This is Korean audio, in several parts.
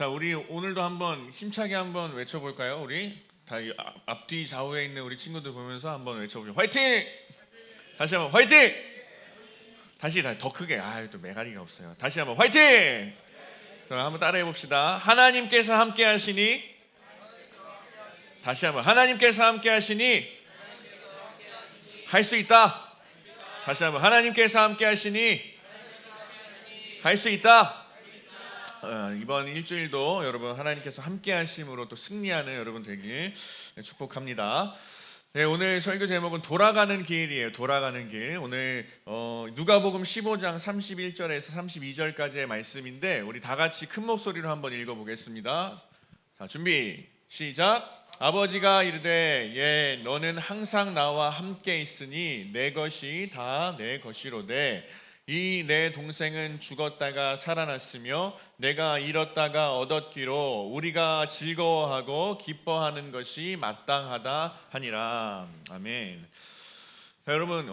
자, 우리 오늘도 한번 힘차게 한번 외쳐볼까요? 우리 다 앞뒤 좌우에 있는 우리 친구들 보면서 한번 외쳐보죠. 화이팅! 다시 한번 화이팅! 다시 더 크게. 또 메가리가 없어요. 다시 한번 화이팅! 자, 한번 따라해 봅시다. 하나님께서 함께 하시니, 다시 한번 하나님께서 함께 하시니 할 수 있다. 다시 한번 하나님께서 함께 하시니 할 수 있다. 이번 일주일도 여러분 하나님께서 함께 하심으로 또 승리하는 여러분 되길 축복합니다. 네, 오늘 설교 제목은 돌아가는 길이에요. 돌아가는 길. 오늘 누가복음 15장 31절에서 32절까지의 말씀인데 우리 다 같이 큰 목소리로 한번 읽어보겠습니다. 자, 준비 시작. 아버지가 이르되 예 너는 항상 나와 함께 있으니 내 것이 다 내 것이로되 이 내 동생은 죽었다가 살아났으며 내가 잃었다가 얻었기로 우리가 즐거워하고 기뻐하는 것이 마땅하다 하니라. 아멘. 자, 여러분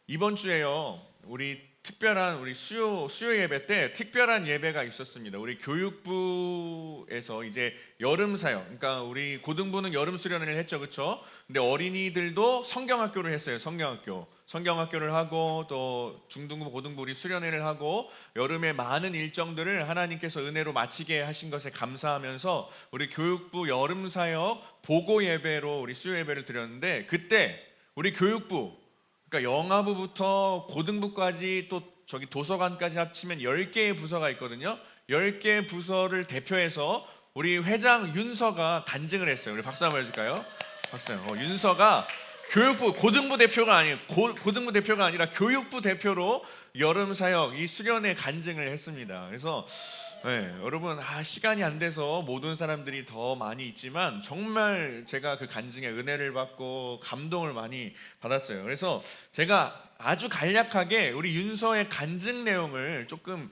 이번 주에요 우리 특별한 우리 수요 예배 때 특별한 예배가 있었습니다. 우리 교육부에서 이제 여름 사역, 그러니까 우리 고등부는 여름 수련회를 했죠, 그렇죠? 근데 어린이들도 성경학교를 했어요. 성경학교를 하고 또 중등부, 고등부 우리 수련회를 하고 여름에 많은 일정들을 하나님께서 은혜로 마치게 하신 것에 감사하면서 우리 교육부 여름 사역 보고 예배로 우리 수요 예배를 드렸는데 그때 우리 교육부 그러니까 영아부부터 고등부까지 또 저기 도서관까지 합치면 10개의 부서가 있거든요. 10개의 부서를 대표해서 우리 회장 윤서가 간증을 했어요. 우리 박수 한번 해줄까요? 박수. 윤서가 교육부 고등부 대표가 아니에요. 고등부 대표가 아니라 교육부 대표로 여름 사역 이 수련회 간증을 했습니다. 그래서 네, 여러분 시간이 안 돼서 모든 사람들이 더 많이 있지만 정말 제가 그 간증에 은혜를 받고 감동을 많이 받았어요. 그래서 제가 아주 간략하게 우리 윤서의 간증 내용을 조금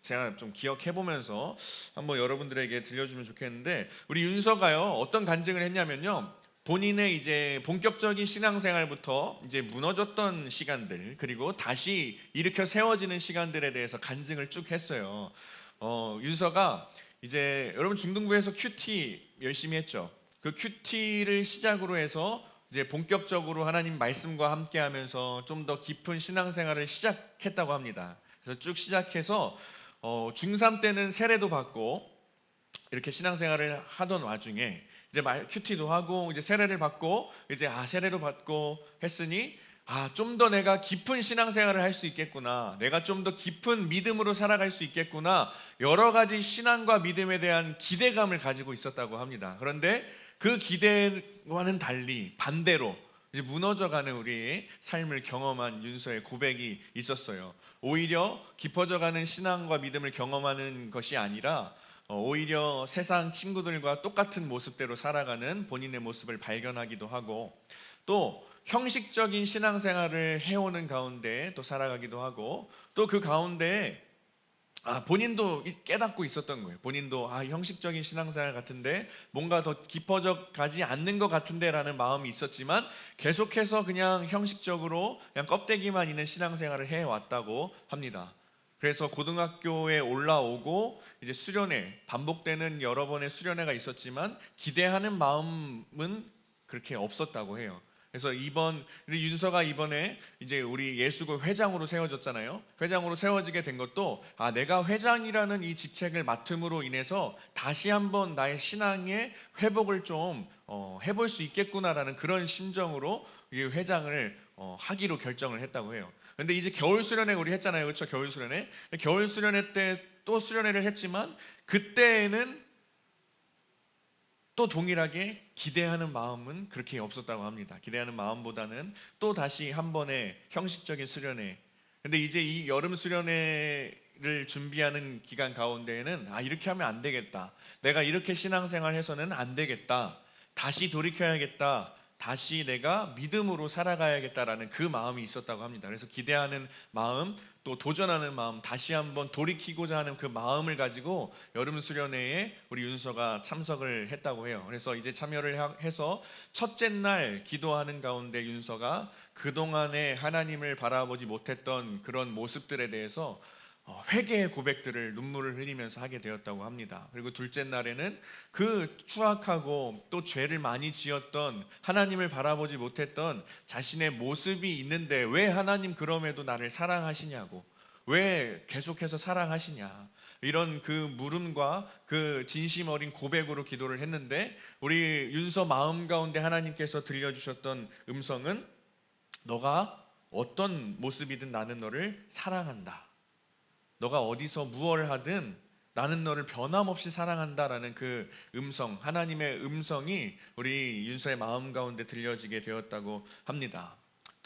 제가 좀 기억해 보면서 한번 여러분들에게 들려주면 좋겠는데 우리 윤서가요 어떤 간증을 했냐면요. 본인의 이제 본격적인 신앙생활부터 이제 무너졌던 시간들 그리고 다시 일으켜 세워지는 시간들에 대해서 간증을 쭉 했어요. 윤서가 이제 여러분 중등부에서 큐티 열심히 했죠. 그 큐티를 시작으로 해서 이제 본격적으로 하나님 말씀과 함께하면서 좀 더 깊은 신앙생활을 시작했다고 합니다. 그래서 쭉 시작해서 중3 때는 세례도 받고 이렇게 신앙생활을 하던 와중에 이제 큐티도 하고 이제 세례를 받고 이제 세례도 받고 했으니 좀 더 내가 깊은 신앙생활을 할 수 있겠구나. 내가 좀 더 깊은 믿음으로 살아갈 수 있겠구나. 여러 가지 신앙과 믿음에 대한 기대감을 가지고 있었다고 합니다. 그런데 그 기대와는 달리 반대로 이제 무너져가는 우리 삶을 경험한 윤서의 고백이 있었어요. 오히려 깊어져가는 신앙과 믿음을 경험하는 것이 아니라 오히려 세상 친구들과 똑같은 모습대로 살아가는 본인의 모습을 발견하기도 하고 또 형식적인 신앙생활을 해오는 가운데 또 살아가기도 하고 또 그 가운데 본인도 깨닫고 있었던 거예요. 본인도 형식적인 신앙생활 같은데 뭔가 더 깊어져 가지 않는 것 같은데 라는 마음이 있었지만 계속해서 그냥 형식적으로 그냥 껍데기만 있는 신앙생활을 해왔다고 합니다. 그래서 고등학교에 올라오고 이제 수련회 반복되는 여러 번의 수련회가 있었지만 기대하는 마음은 그렇게 없었다고 해요. 그래서 윤서가 이번에 이제 우리 예수교 회장으로 세워졌잖아요. 회장으로 세워지게 된 것도 내가 회장이라는 이 직책을 맡음으로 인해서 다시 한번 나의 신앙의 회복을 좀 해볼 수 있겠구나라는 그런 심정으로 이 회장을 하기로 결정을 했다고 해요. 근데 이제 겨울 수련회 우리 했잖아요. 그렇죠? 겨울 수련회 때 또 수련회를 했지만 그때에는 또 동일하게 기대하는 마음은 그렇게 없었다고 합니다. 기대하는 마음보다는 또 다시 한 번의 형식적인 수련회. 근데 이제 이 여름 수련회를 준비하는 기간 가운데에는 이렇게 하면 안 되겠다. 내가 이렇게 신앙생활 해서는 안 되겠다. 다시 돌이켜야겠다. 다시 내가 믿음으로 살아가야겠다라는 그 마음이 있었다고 합니다. 그래서 기대하는 마음, 또 도전하는 마음, 다시 한번 돌이키고자 하는 그 마음을 가지고 여름 수련회에 우리 윤서가 참석을 했다고 해요. 그래서 이제 참여를 해서 첫째 날 기도하는 가운데 윤서가 그동안에 하나님을 바라보지 못했던 그런 모습들에 대해서 회개의 고백들을 눈물을 흘리면서 하게 되었다고 합니다. 그리고 둘째 날에는 그 추악하고 또 죄를 많이 지었던, 하나님을 바라보지 못했던 자신의 모습이 있는데 왜 하나님 그럼에도 나를 사랑하시냐고, 왜 계속해서 사랑하시냐, 이런 그 물음과 그 진심 어린 고백으로 기도를 했는데, 우리 윤서 마음 가운데 하나님께서 들려주셨던 음성은 너가 어떤 모습이든 나는 너를 사랑한다, 너가 어디서 무엇을 하든 나는 너를 변함없이 사랑한다라는 그 음성, 하나님의 음성이 우리 윤서의 마음 가운데 들려지게 되었다고 합니다.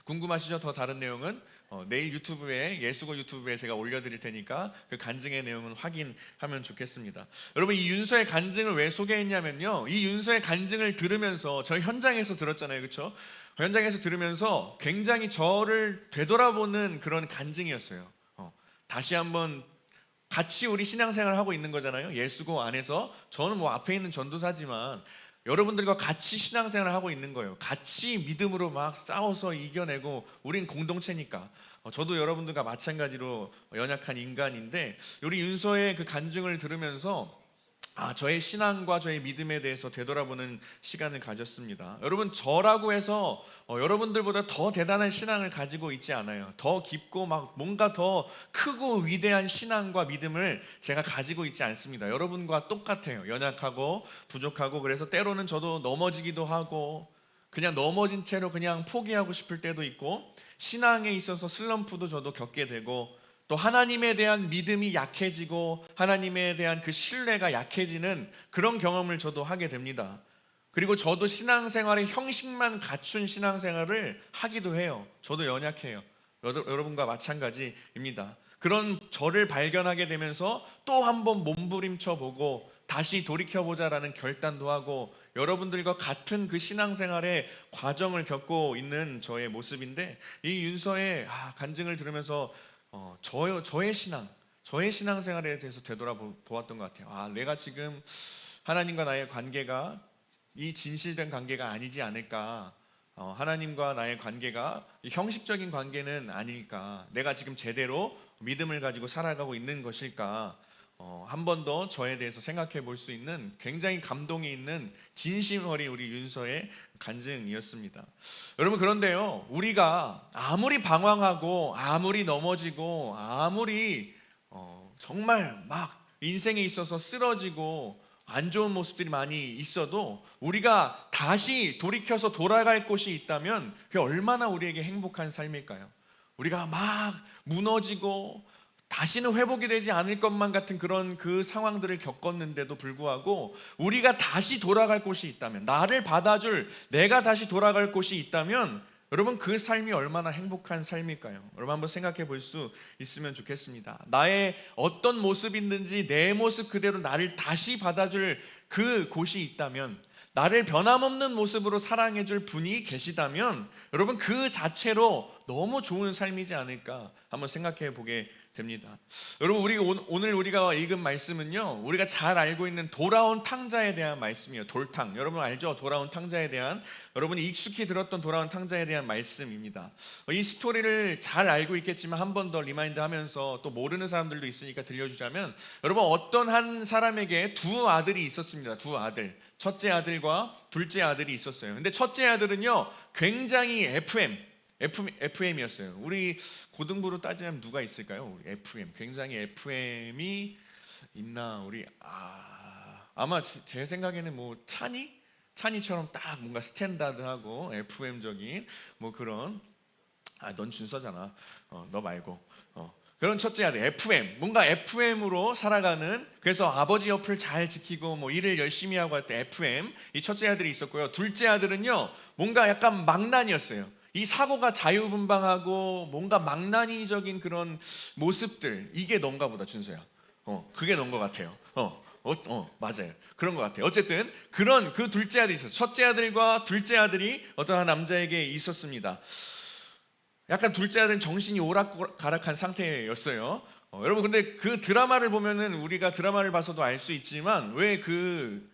궁금하시죠? 더 다른 내용은 내일 유튜브에, 예수고 유튜브에 제가 올려드릴 테니까 그 간증의 내용은 확인하면 좋겠습니다. 여러분, 이 윤서의 간증을 왜 소개했냐면요, 이 윤서의 간증을 들으면서, 저희 현장에서 들었잖아요, 그렇죠? 현장에서 들으면서 굉장히 저를 되돌아보는 그런 간증이었어요. 다시 한번 같이 우리 신앙생활을 하고 있는 거잖아요. 예수고 안에서 저는 뭐 앞에 있는 전도사지만 여러분들과 같이 신앙생활을 하고 있는 거예요. 같이 믿음으로 막 싸워서 이겨내고, 우린 공동체니까. 저도 여러분들과 마찬가지로 연약한 인간인데, 우리 윤서의 그 간증을 들으면서 저의 신앙과 저의 믿음에 대해서 되돌아보는 시간을 가졌습니다. 여러분, 저라고 해서 여러분들보다 더 대단한 신앙을 가지고 있지 않아요. 더 깊고 막 뭔가 더 크고 위대한 신앙과 믿음을 제가 가지고 있지 않습니다. 여러분과 똑같아요. 연약하고 부족하고, 그래서 때로는 저도 넘어지기도 하고, 그냥 넘어진 채로 그냥 포기하고 싶을 때도 있고, 신앙에 있어서 슬럼프도 저도 겪게 되고, 또 하나님에 대한 믿음이 약해지고 하나님에 대한 그 신뢰가 약해지는 그런 경험을 저도 하게 됩니다. 그리고 저도 신앙생활의 형식만 갖춘 신앙생활을 하기도 해요. 저도 연약해요. 여러분과 마찬가지입니다. 그런 저를 발견하게 되면서 또 한번 몸부림쳐 보고 다시 돌이켜보자라는 결단도 하고, 여러분들과 같은 그 신앙생활의 과정을 겪고 있는 저의 모습인데, 이 윤서의 간증을 들으면서 저의 신앙생활에 대해서 되돌아보았던 것 같아요. 내가 지금 하나님과 나의 관계가 이 진실된 관계가 아니지 않을까, 하나님과 나의 관계가 이 형식적인 관계는 아닐까, 내가 지금 제대로 믿음을 가지고 살아가고 있는 것일까, 한 번 더 저에 대해서 생각해 볼 수 있는 굉장히 감동이 있는 진심 어린 우리 윤서의 간증이었습니다. 여러분, 그런데요, 우리가 아무리 방황하고 아무리 넘어지고 아무리 정말 막 인생에 있어서 쓰러지고 안 좋은 모습들이 많이 있어도, 우리가 다시 돌이켜서 돌아갈 곳이 있다면 그게 얼마나 우리에게 행복한 삶일까요? 우리가 막 무너지고 다시는 회복이 되지 않을 것만 같은 그런 그 상황들을 겪었는데도 불구하고, 우리가 다시 돌아갈 곳이 있다면, 나를 받아줄, 내가 다시 돌아갈 곳이 있다면, 여러분, 그 삶이 얼마나 행복한 삶일까요? 여러분, 한번 생각해 볼 수 있으면 좋겠습니다. 나의 어떤 모습이든지 내 모습 그대로 나를 다시 받아줄 그 곳이 있다면, 나를 변함없는 모습으로 사랑해줄 분이 계시다면, 여러분, 그 자체로 너무 좋은 삶이지 않을까 한번 생각해 보게 됩니다. 여러분, 오늘 우리가 읽은 말씀은요, 우리가 잘 알고 있는 돌아온 탕자에 대한 말씀이에요. 돌탕, 여러분 알죠? 돌아온 탕자에 대한, 여러분이 익숙히 들었던 돌아온 탕자에 대한 말씀입니다. 이 스토리를 잘 알고 있겠지만 한 번 더 리마인드 하면서, 또 모르는 사람들도 있으니까 들려주자면, 여러분, 어떤 한 사람에게 두 아들이 있었습니다. 두 아들, 첫째 아들과 둘째 아들이 있었어요. 근데 첫째 아들은요, 굉장히 FM이었어요. 우리 고등부로 따지면 누가 있을까요? 우리 FM, 굉장히 FM이 있나? 우리 아마 제 생각에는 뭐 찬이처럼 딱 뭔가 스탠다드하고 FM적인 뭐 그런, 넌 준서잖아. 너 말고. 그런 첫째 아들, FM, 뭔가 FM으로 살아가는, 그래서 아버지 옆을 잘 지키고 뭐 일을 열심히 하고 할 때 FM, 이 첫째 아들이 있었고요. 둘째 아들은요, 뭔가 약간 망난이었어요. 이 사고가 자유분방하고 뭔가 망나니적인 그런 모습들, 이게 넌가 보다, 준서야. 그게 넌 것 같아요. 맞아요. 그런 것 같아요. 어쨌든 그런 그 둘째 아들이 있었어요. 첫째 아들과 둘째 아들이 어떤 한 남자에게 있었습니다. 약간 둘째 아들은 정신이 오락가락한 상태였어요. 여러분, 근데 그 드라마를 보면은, 우리가 드라마를 봐서도 알 수 있지만, 왜 그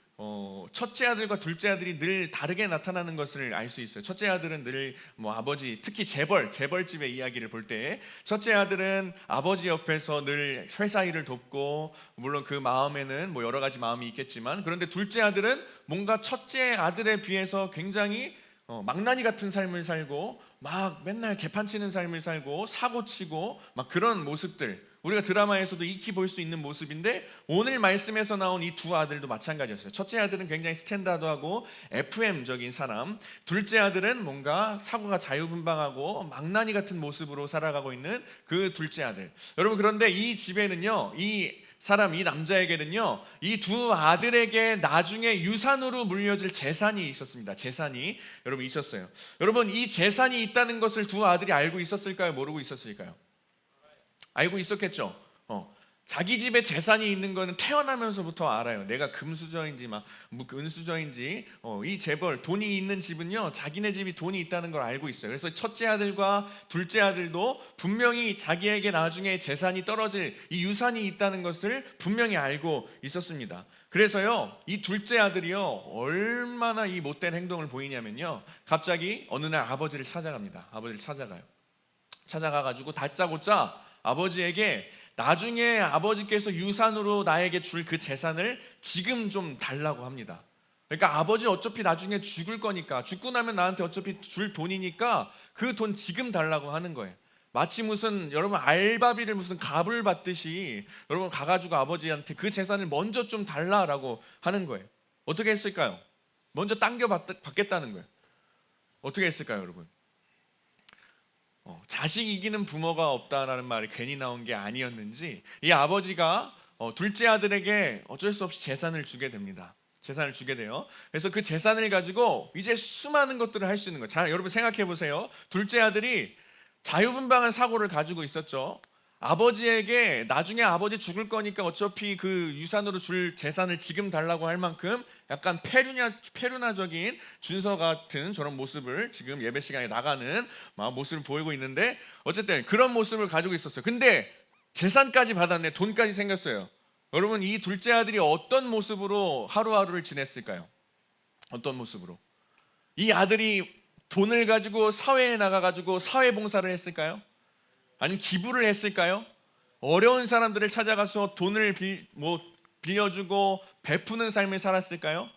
첫째 아들과 둘째 아들이 늘 다르게 나타나는 것을 알 수 있어요. 첫째 아들은 늘 아버지, 특히 재벌집의 이야기를 볼 때 첫째 아들은 아버지 옆에서 늘 회사 일을 돕고, 물론 그 마음에는 여러 가지 마음이 있겠지만, 그런데 둘째 아들은 뭔가 첫째 아들에 비해서 굉장히 망나니 같은 삶을 살고 막 맨날 개판치는 삶을 살고 사고치고 막 그런 모습들, 우리가 드라마에서도 익히 볼 수 있는 모습인데, 오늘 말씀에서 나온 이 두 아들도 마찬가지였어요. 첫째 아들은 굉장히 스탠다드하고 FM적인 사람, 둘째 아들은 뭔가 사고가 자유분방하고 망나니 같은 모습으로 살아가고 있는 그 둘째 아들. 여러분, 그런데 이 집에는요, 이 남자에게는요, 이 두 아들에게 나중에 유산으로 물려질 재산이 있었습니다. 재산이 여러분 있었어요. 여러분, 이 재산이 있다는 것을 두 아들이 알고 있었을까요? 모르고 있었을까요? 알고 있었겠죠. 자기 집에 재산이 있는 거는 태어나면서부터 알아요. 내가 금수저인지 막 은수저인지, 이 재벌 돈이 있는 집은요, 자기네 집이 돈이 있다는 걸 알고 있어요. 그래서 첫째 아들과 둘째 아들도 분명히 자기에게 나중에 재산이 떨어질 이 유산이 있다는 것을 분명히 알고 있었습니다. 그래서요, 이 둘째 아들이요, 얼마나 이 못된 행동을 보이냐면요, 갑자기 어느 날 아버지를 찾아갑니다. 아버지를 찾아가가지고 다짜고짜 아버지에게 나중에 아버지께서 유산으로 나에게 줄 그 재산을 지금 좀 달라고 합니다. 그러니까 아버지 어차피 나중에 죽을 거니까, 죽고 나면 나한테 어차피 줄 돈이니까 그 돈 지금 달라고 하는 거예요. 마치 무슨 여러분 알바비를 무슨 갑을 받듯이 여러분 가가지고 아버지한테 그 재산을 먼저 좀 달라라고 하는 거예요. 어떻게 했을까요? 먼저 당겨 받겠다는 거예요. 어떻게 했을까요, 여러분? 자식 이기는 부모가 없다라는 말이 괜히 나온 게 아니었는지, 이 아버지가 둘째 아들에게 어쩔 수 없이 재산을 주게 됩니다. 재산을 주게 돼요. 그래서 그 재산을 가지고 이제 수많은 것들을 할 수 있는 거예요. 자, 여러분 생각해 보세요. 둘째 아들이 자유분방한 사고를 가지고 있었죠. 아버지에게 나중에 아버지 죽을 거니까 어차피 그 유산으로 줄 재산을 지금 달라고 할 만큼 약간 페루나적인 준서 같은 저런 모습을 지금 예배 시간에 나가는 모습을 보이고 있는데, 어쨌든 그런 모습을 가지고 있었어요. 근데 재산까지 받았네, 돈까지 생겼어요. 여러분, 이 둘째 아들이 어떤 모습으로 하루하루를 지냈을까요? 어떤 모습으로? 이 아들이 돈을 가지고 사회에 나가가지고 사회봉사를 했을까요? 아니면 기부를 했을까요? 어려운 사람들을 찾아가서 돈을 빌려주고 베푸는 삶을 살았을까요?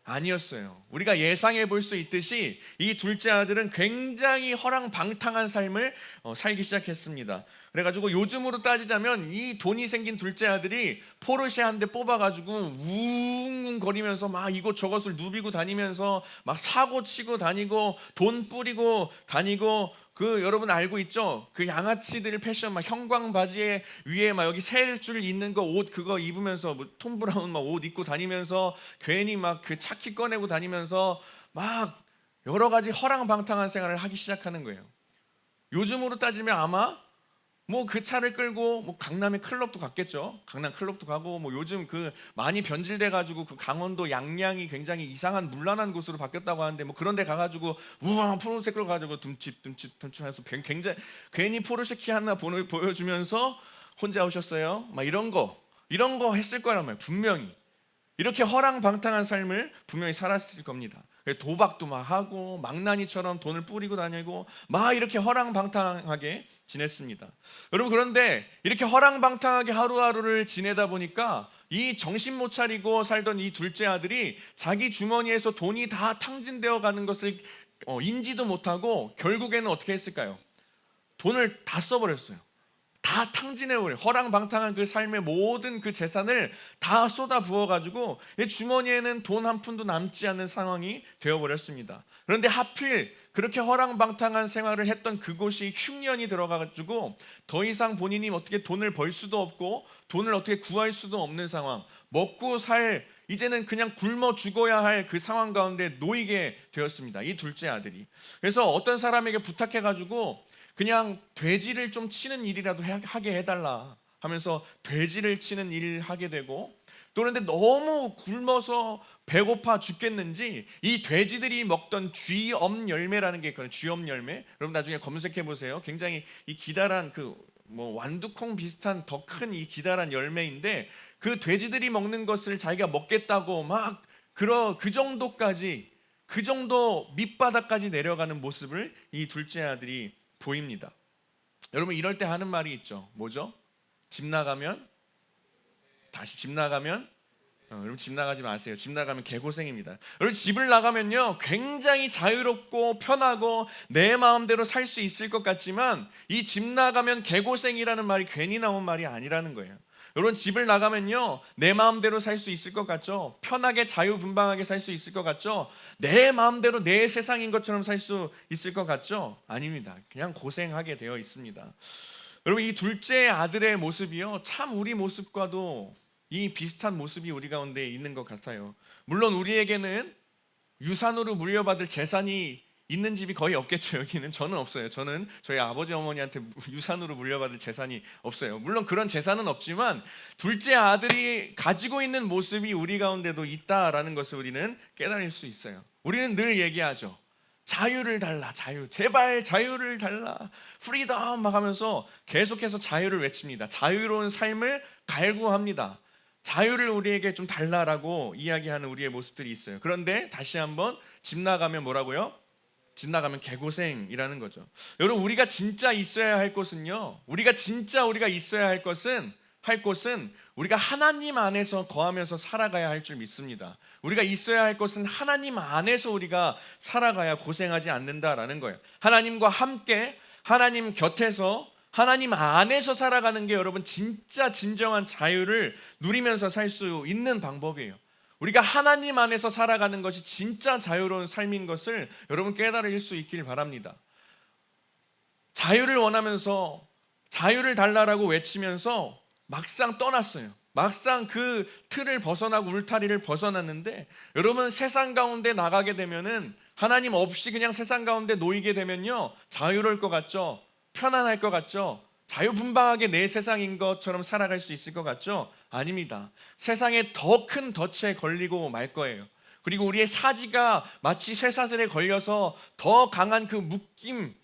아니었어요. 우리가 예상해 볼 수 있듯이 이 둘째 아들은 굉장히 허랑방탕한 삶을 살기 시작했습니다. 그래가지고 요즘으로 따지자면 이 돈이 생긴 둘째 아들이 포르쉐 한 대 뽑아가지고 웅웅거리면서 막 이곳저곳을 누비고 다니면서 막 사고 치고 다니고 돈 뿌리고 다니고, 그 여러분 알고 있죠? 그 양아치들 패션 막 형광 바지에 위에 막 여기 셀줄 있는 거 옷 그거 입으면서 톰 브라운 막 옷 입고 다니면서 괜히 막 그 차키 꺼내고 다니면서 막 여러 가지 허랑방탕한 생활을 하기 시작하는 거예요. 요즘으로 따지면 아마 그 차를 끌고 강남의 클럽도 갔겠죠. 강남 클럽도 가고 요즘 그 많이 변질돼 가지고 그 강원도 양양이 굉장히 이상한 문란한 곳으로 바뀌었다고 하는데 그런 데 가가지고 우와 포르쉐 끌고 가지고 둠칫 하면서 굉장히 괜히 포르쉐 키 하나 보여주면서 혼자 오셨어요. 막 이런 거 했을 거란 말이에요. 분명히 이렇게 허랑방탕한 삶을 분명히 살았을 겁니다. 도박도 막 하고 망나니처럼 돈을 뿌리고 다니고 막 이렇게 허랑방탕하게 지냈습니다. 여러분, 그런데 이렇게 허랑방탕하게 하루하루를 지내다 보니까 이 정신 못 차리고 살던 이 둘째 아들이 자기 주머니에서 돈이 다 탕진되어 가는 것을 인지도 못하고 결국에는 어떻게 했을까요? 돈을 다 써버렸어요. 다 탕진해버려요. 허랑방탕한 그 삶의 모든 그 재산을 다 쏟아 부어가지고 주머니에는 돈 한 푼도 남지 않는 상황이 되어버렸습니다. 그런데 하필 그렇게 허랑방탕한 생활을 했던 그곳이 흉년이 들어가가지고 더 이상 본인이 어떻게 돈을 벌 수도 없고 돈을 어떻게 구할 수도 없는 상황, 먹고 살 이제는 그냥 굶어 죽어야 할 그 상황 가운데 놓이게 되었습니다. 이 둘째 아들이. 그래서 어떤 사람에게 부탁해가지고 그냥 돼지를 좀 치는 일이라도 하게 해달라 하면서 돼지를 치는 일을 하게 되고, 또 그런데 너무 굶어서 배고파 죽겠는지 이 돼지들이 먹던 쥐엄 열매라는 게 있거든요. 쥐엄 열매, 여러분 나중에 검색해 보세요. 굉장히 이 기다란 완두콩 비슷한 더 큰 이 기다란 열매인데, 그 돼지들이 먹는 것을 자기가 먹겠다고 막 그 정도까지, 그 정도 밑바닥까지 내려가는 모습을 이 둘째 아들이 보입니다. 여러분, 이럴 때 하는 말이 있죠. 뭐죠? 집 나가면, 다시 집 나가면, 여러분 집 나가지 마세요. 집 나가면 개고생입니다. 여러분, 집을 나가면요 굉장히 자유롭고 편하고 내 마음대로 살 수 있을 것 같지만, 이 집 나가면 개고생이라는 말이 괜히 나온 말이 아니라는 거예요. 여러분, 집을 나가면요 내 마음대로 살 수 있을 것 같죠? 편하게 자유분방하게 살 수 있을 것 같죠? 내 마음대로 내 세상인 것처럼 살 수 있을 것 같죠? 아닙니다. 그냥 고생하게 되어 있습니다. 여러분, 이 둘째 아들의 모습이요 참 우리 모습과도 이 비슷한 모습이 우리 가운데 있는 것 같아요. 물론 우리에게는 유산으로 물려받을 재산이 있는 집이 거의 없겠죠. 여기는 저는 없어요. 저는 저희 아버지 어머니한테 유산으로 물려받을 재산이 없어요. 물론 그런 재산은 없지만 둘째 아들이 가지고 있는 모습이 우리 가운데도 있다라는 것을 우리는 깨달을 수 있어요. 우리는 늘 얘기하죠. 자유를 달라, 자유, 제발 자유를 달라, 프리덤 막 하면서 계속해서 자유를 외칩니다. 자유로운 삶을 갈구합니다. 자유를 우리에게 좀 달라라고 이야기하는 우리의 모습들이 있어요. 그런데 다시 한번 집 나가면 뭐라고요? 집 나가면 개고생이라는 거죠. 여러분, 우리가 진짜 있어야 할 것은요, 우리가 있어야 할 곳은 우리가 하나님 안에서 거하면서 살아가야 할 줄 믿습니다. 우리가 있어야 할 것은 하나님 안에서 우리가 살아가야 고생하지 않는다라는 거예요. 하나님과 함께, 하나님 곁에서, 하나님 안에서 살아가는 게 여러분 진짜 진정한 자유를 누리면서 살 수 있는 방법이에요. 우리가 하나님 안에서 살아가는 것이 진짜 자유로운 삶인 것을 여러분 깨달을 수 있길 바랍니다. 자유를 원하면서 자유를 달라라고 외치면서 막상 떠났어요. 막상 그 틀을 벗어나고 울타리를 벗어났는데, 여러분 세상 가운데 나가게 되면은 하나님 없이 그냥 세상 가운데 놓이게 되면요 자유로울 것 같죠? 편안할 것 같죠? 자유분방하게 내 세상인 것처럼 살아갈 수 있을 것 같죠? 아닙니다. 세상에 더 큰 덫에 걸리고 말 거예요. 그리고 우리의 사지가 마치 쇠사슬에 걸려서 더 강한 그 묶임,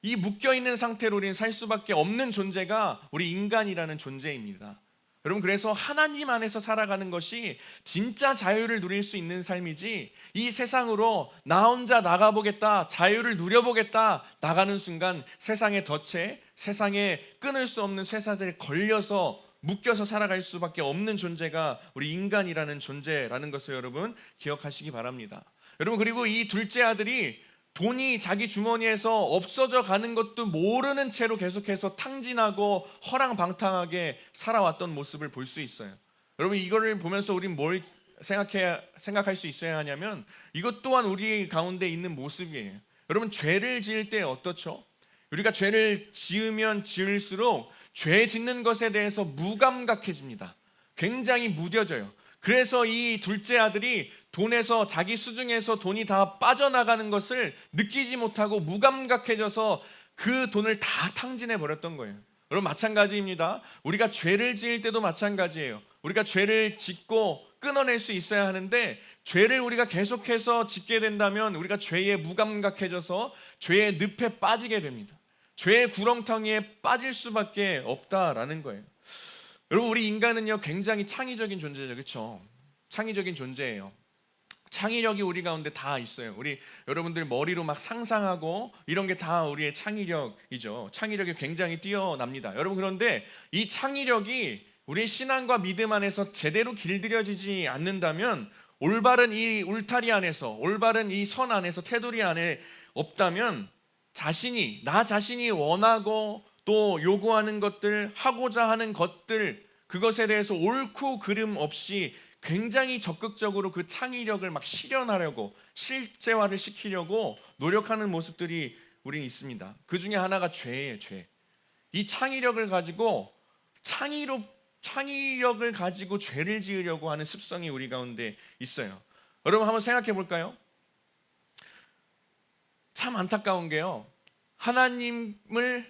이 묶여있는 상태로 우리는 살 수밖에 없는 존재가 우리 인간이라는 존재입니다. 여러분, 그래서 하나님 안에서 살아가는 것이 진짜 자유를 누릴 수 있는 삶이지, 이 세상으로 나 혼자 나가보겠다, 자유를 누려보겠다 나가는 순간 세상의 덫에, 세상에 끊을 수 없는 쇠사슬에 걸려서 묶여서 살아갈 수밖에 없는 존재가 우리 인간이라는 존재라는 것을 여러분 기억하시기 바랍니다. 여러분, 그리고 이 둘째 아들이 돈이 자기 주머니에서 없어져 가는 것도 모르는 채로 계속해서 탕진하고 허랑방탕하게 살아왔던 모습을 볼 수 있어요. 여러분, 이거를 보면서 우리는 뭘 생각할 수 있어야 하냐면, 이것 또한 우리 가운데 있는 모습이에요. 여러분, 죄를 지을 때 어떻죠? 우리가 죄를 지으면 지을수록 죄 짓는 것에 대해서 무감각해집니다. 굉장히 무뎌져요. 그래서 이 둘째 아들이 돈에서, 자기 수중에서 돈이 다 빠져나가는 것을 느끼지 못하고 무감각해져서 그 돈을 다 탕진해 버렸던 거예요. 여러분, 마찬가지입니다. 우리가 죄를 지을 때도 마찬가지예요. 우리가 죄를 짓고 끊어낼 수 있어야 하는데, 죄를 우리가 계속해서 짓게 된다면 우리가 죄에 무감각해져서 죄의 늪에 빠지게 됩니다. 죄의 구렁텅이에 빠질 수밖에 없다라는 거예요. 여러분, 우리 인간은요 굉장히 창의적인 존재죠. 그렇죠? 창의적인 존재예요. 창의력이 우리 가운데 다 있어요. 우리 여러분들 머리로 막 상상하고 이런 게 다 우리의 창의력이죠. 창의력이 굉장히 뛰어납니다. 여러분, 그런데 이 창의력이 우리의 신앙과 믿음 안에서 제대로 길들여지지 않는다면, 올바른 이 울타리 안에서, 올바른 이 선 안에서, 테두리 안에 없다면 나 자신이 원하고 또 요구하는 것들, 하고자 하는 것들, 그것에 대해서 옳고 그름 없이 굉장히 적극적으로 그 창의력을 막 실현하려고, 실제화를 시키려고 노력하는 모습들이 우리는 있습니다. 그 중에 하나가 죄예요. 죄. 이 창의력을 가지고 죄를 지으려고 하는 습성이 우리 가운데 있어요. 여러분, 한번 생각해 볼까요? 참 안타까운 게요, 하나님을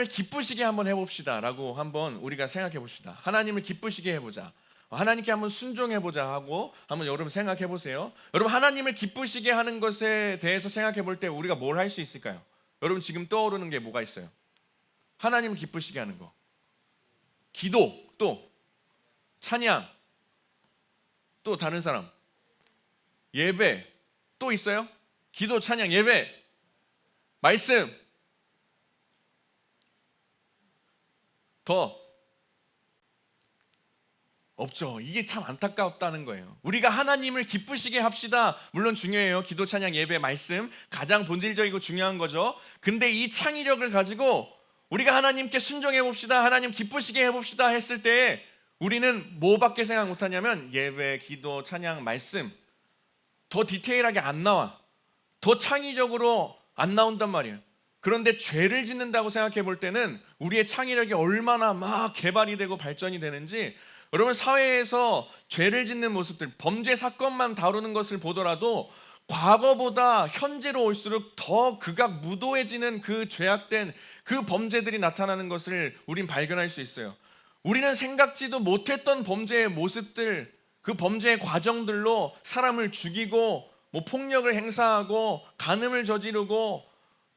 기쁘시게 한번 해봅시다 라고 한번 우리가 생각해 봅시다. 하나님을 기쁘시게 해보자, 하나님께 한번 순종해보자 하고 한번 여러분 생각해 보세요. 여러분, 하나님을 기쁘시게 하는 것에 대해서 생각해 볼 때 우리가 뭘 할 수 있을까요? 여러분, 지금 떠오르는 게 뭐가 있어요? 하나님을 기쁘시게 하는 거, 기도, 또 찬양, 또 다른 사람, 예배, 또 있어요? 기도, 찬양, 예배, 말씀, 더 없죠. 이게 참 안타깝다는 거예요. 우리가 하나님을 기쁘시게 합시다. 물론 중요해요. 기도, 찬양, 예배, 말씀 가장 본질적이고 중요한 거죠. 근데 이 창의력을 가지고 우리가 하나님께 순종해 봅시다, 하나님 기쁘시게 해봅시다 했을 때 우리는 뭐밖에 생각 못하냐면 예배, 기도, 찬양, 말씀 더 디테일하게 안 나와. 더 창의적으로 안 나온단 말이에요. 그런데 죄를 짓는다고 생각해 볼 때는 우리의 창의력이 얼마나 막 개발이 되고 발전이 되는지, 여러분 사회에서 죄를 짓는 모습들, 범죄 사건만 다루는 것을 보더라도 과거보다 현재로 올수록 더 극악 무도해지는 그 죄악된 그 범죄들이 나타나는 것을 우린 발견할 수 있어요. 우리는 생각지도 못했던 범죄의 모습들, 그 범죄의 과정들로 사람을 죽이고 폭력을 행사하고 간음을 저지르고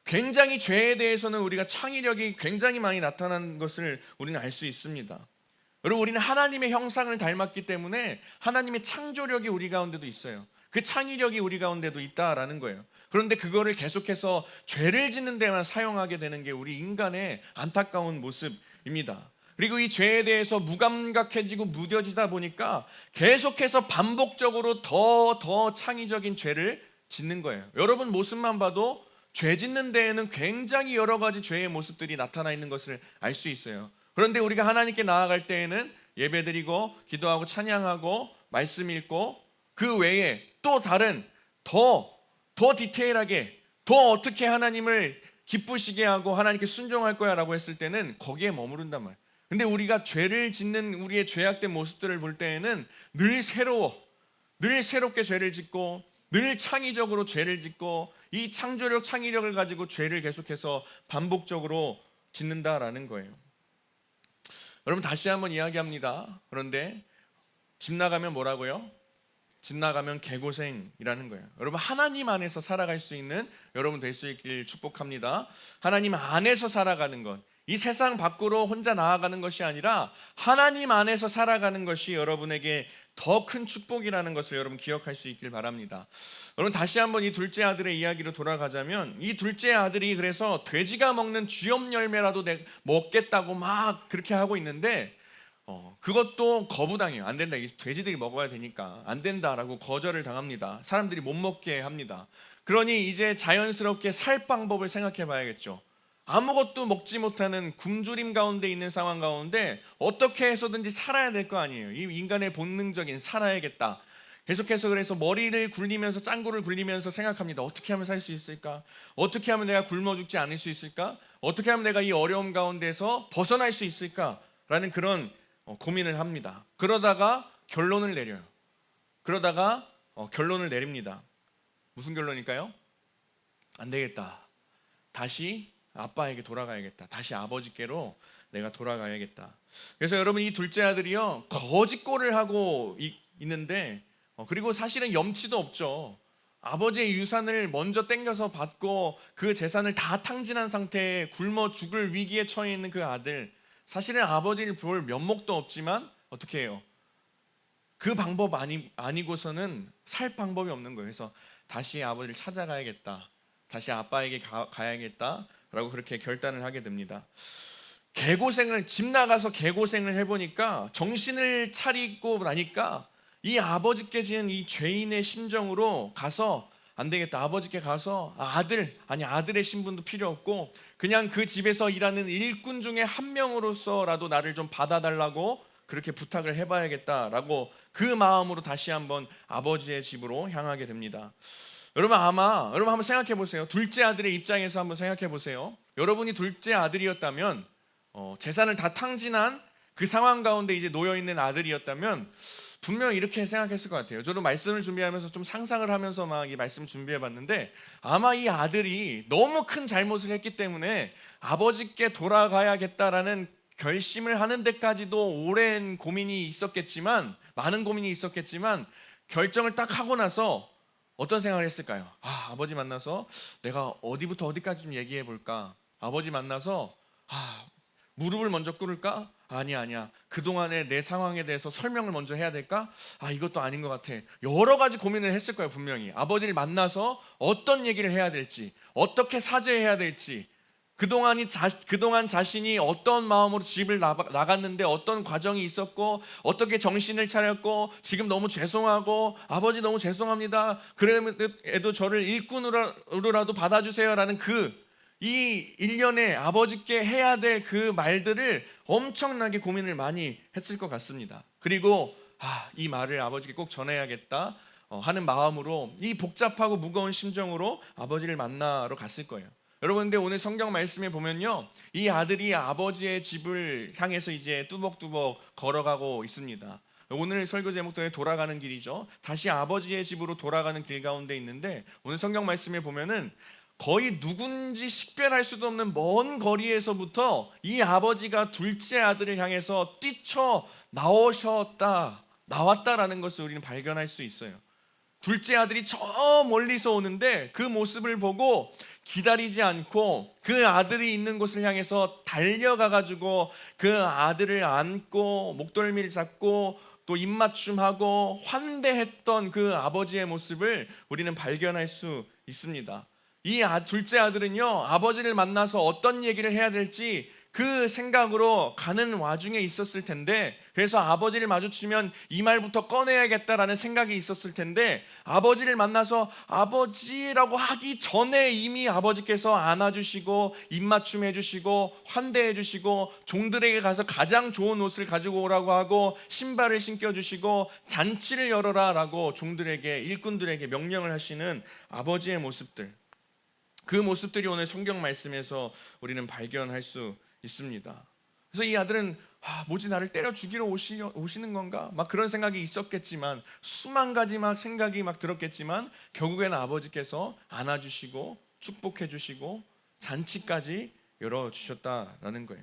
굉장히 죄에 대해서는 우리가 창의력이 굉장히 많이 나타나는 것을 우리는 알 수 있습니다. 여러분 우리는 하나님의 형상을 닮았기 때문에 하나님의 창조력이 우리 가운데도 있어요. 그 창의력이 우리 가운데도 있다라는 거예요. 그런데 그거를 계속해서 죄를 짓는 데만 사용하게 되는 게 우리 인간의 안타까운 모습입니다. 그리고 이 죄에 대해서 무감각해지고 무뎌지다 보니까 계속해서 반복적으로 더 창의적인 죄를 짓는 거예요. 여러분 모습만 봐도 죄 짓는 데에는 굉장히 여러 가지 죄의 모습들이 나타나 있는 것을 알 수 있어요. 그런데 우리가 하나님께 나아갈 때에는 예배드리고 기도하고 찬양하고 말씀 읽고 그 외에 또 다른 더 디테일하게 더 어떻게 하나님을 기쁘시게 하고 하나님께 순종할 거야 라고 했을 때는 거기에 머무른단 말이에요. 근데 우리가 죄를 짓는 우리의 죄악된 모습들을 볼 때에는 늘 새롭게 죄를 짓고 늘 창의적으로 죄를 짓고 이 창조력, 창의력을 가지고 죄를 계속해서 반복적으로 짓는다라는 거예요. 여러분 다시 한번 이야기합니다. 그런데 집 나가면 뭐라고요? 집 나가면 개고생이라는 거예요. 여러분 하나님 안에서 살아갈 수 있는 여러분 될 수 있길 축복합니다. 하나님 안에서 살아가는 것, 이 세상 밖으로 혼자 나아가는 것이 아니라 하나님 안에서 살아가는 것이 여러분에게 더 큰 축복이라는 것을 여러분 기억할 수 있길 바랍니다. 여러분 다시 한번 이 둘째 아들의 이야기로 돌아가자면, 이 둘째 아들이 그래서 돼지가 먹는 쥐염 열매라도 먹겠다고 막 그렇게 하고 있는데 그것도 거부당해요. 안 된다, 돼지들이 먹어야 되니까 안 된다라고 거절을 당합니다. 사람들이 못 먹게 합니다. 그러니 이제 자연스럽게 살 방법을 생각해 봐야겠죠. 아무것도 먹지 못하는 굶주림 가운데 있는 상황 가운데 어떻게 해서든지 살아야 될 거 아니에요. 이 인간의 본능적인 살아야겠다. 계속해서 그래서 머리를 굴리면서 짱구를 굴리면서 생각합니다. 어떻게 하면 살 수 있을까? 어떻게 하면 내가 굶어 죽지 않을 수 있을까? 어떻게 하면 내가 이 어려움 가운데서 벗어날 수 있을까? 라는 그런 고민을 합니다. 그러다가 결론을 내려요. 결론을 내립니다. 무슨 결론일까요? 안 되겠다. 다시 아빠에게 돌아가야겠다. 다시 아버지께로 내가 돌아가야겠다. 그래서 여러분 이 둘째 아들이요 거짓골을 하고 있는데 그리고 사실은 염치도 없죠. 아버지의 유산을 먼저 땡겨서 받고 그 재산을 다 탕진한 상태에 굶어 죽을 위기에 처해 있는 그 아들, 사실은 아버지를 볼 면목도 없지만 어떻게 해요? 그 방법 아니고서는 살 방법이 없는 거예요. 그래서 다시 아버지를 찾아가야겠다. 다시 아빠에게 가야겠다 라고 그렇게 결단을 하게 됩니다. 집 나가서 개고생을 해보니까 정신을 차리고 나니까 이 아버지께 지은 이 죄인의 심정으로 가서 안 되겠다. 아버지께 가서 아들의 신분도 필요 없고 그냥 그 집에서 일하는 일꾼 중에 한 명으로서라도 나를 좀 받아달라고 그렇게 부탁을 해봐야겠다라고 그 마음으로 다시 한번 아버지의 집으로 향하게 됩니다. 여러분 한번 생각해 보세요. 둘째 아들의 입장에서 한번 생각해 보세요. 여러분이 둘째 아들이었다면 재산을 다 탕진한 그 상황 가운데 이제 놓여 있는 아들이었다면 분명 이렇게 생각했을 것 같아요. 저도 말씀을 준비하면서 좀 상상을 하면서 막 이 말씀 준비해 봤는데 아마 이 아들이 너무 큰 잘못을 했기 때문에 아버지께 돌아가야겠다라는 결심을 하는 데까지도 오랜 고민이 있었겠지만, 많은 고민이 있었겠지만 결정을 딱 하고 나서 어떤 생각을 했을까요? 아버지 만나서 내가 어디부터 어디까지 좀 얘기해 볼까? 아버지 만나서 무릎을 먼저 꿇을까? 아니야. 그동안의 내 상황에 대해서 설명을 먼저 해야 될까? 이것도 아닌 것 같아. 여러 가지 고민을 했을 거예요. 분명히 아버지를 만나서 어떤 얘기를 해야 될지, 어떻게 사죄해야 될지, 그동안 자신이 어떤 마음으로 집을 나갔는데 어떤 과정이 있었고, 어떻게 정신을 차렸고, 지금 너무 죄송하고, 아버지 너무 죄송합니다, 그래도 저를 일꾼으로라도 받아주세요라는 이 일련의 아버지께 해야 될 그 말들을 엄청나게 고민을 많이 했을 것 같습니다. 그리고 이 말을 아버지께 꼭 전해야겠다 하는 마음으로, 이 복잡하고 무거운 심정으로 아버지를 만나러 갔을 거예요. 여러분, 근데 오늘 성경 말씀에 보면요, 이 아들이 아버지의 집을 향해서 이제 뚜벅뚜벅 걸어가고 있습니다. 오늘 설교 제목도 돌아가는 길이죠. 다시 아버지의 집으로 돌아가는 길 가운데 있는데, 오늘 성경 말씀에 보면은 거의 누군지 식별할 수도 없는 먼 거리에서부터 이 아버지가 둘째 아들을 향해서 뛰쳐 나왔다라는 것을 우리는 발견할 수 있어요. 둘째 아들이 저 멀리서 오는데 그 모습을 보고 기다리지 않고 그 아들이 있는 곳을 향해서 달려가가지고 그 아들을 안고 목덜미를 잡고 또 입맞춤하고 환대했던 그 아버지의 모습을 우리는 발견할 수 있습니다. 이 둘째 아들은요, 아버지를 만나서 어떤 얘기를 해야 될지 그 생각으로 가는 와중에 있었을 텐데, 그래서 아버지를 마주치면 이 말부터 꺼내야겠다라는 생각이 있었을 텐데, 아버지를 만나서 아버지라고 하기 전에 이미 아버지께서 안아주시고 입맞춤 해주시고 환대해주시고 종들에게 가서 가장 좋은 옷을 가지고 오라고 하고 신발을 신겨주시고 잔치를 열어라 라고 종들에게, 일꾼들에게 명령을 하시는 아버지의 모습들, 그 모습들이 오늘 성경 말씀에서 우리는 발견할 수 있습니다. 그래서 이 아들은 뭐지, 나를 때려 죽이러 오시는 건가? 막 그런 생각이 있었겠지만, 수만 가지 막 생각이 막 들었겠지만, 결국에는 아버지께서 안아주시고 축복해주시고 잔치까지 열어주셨다라는 거예요.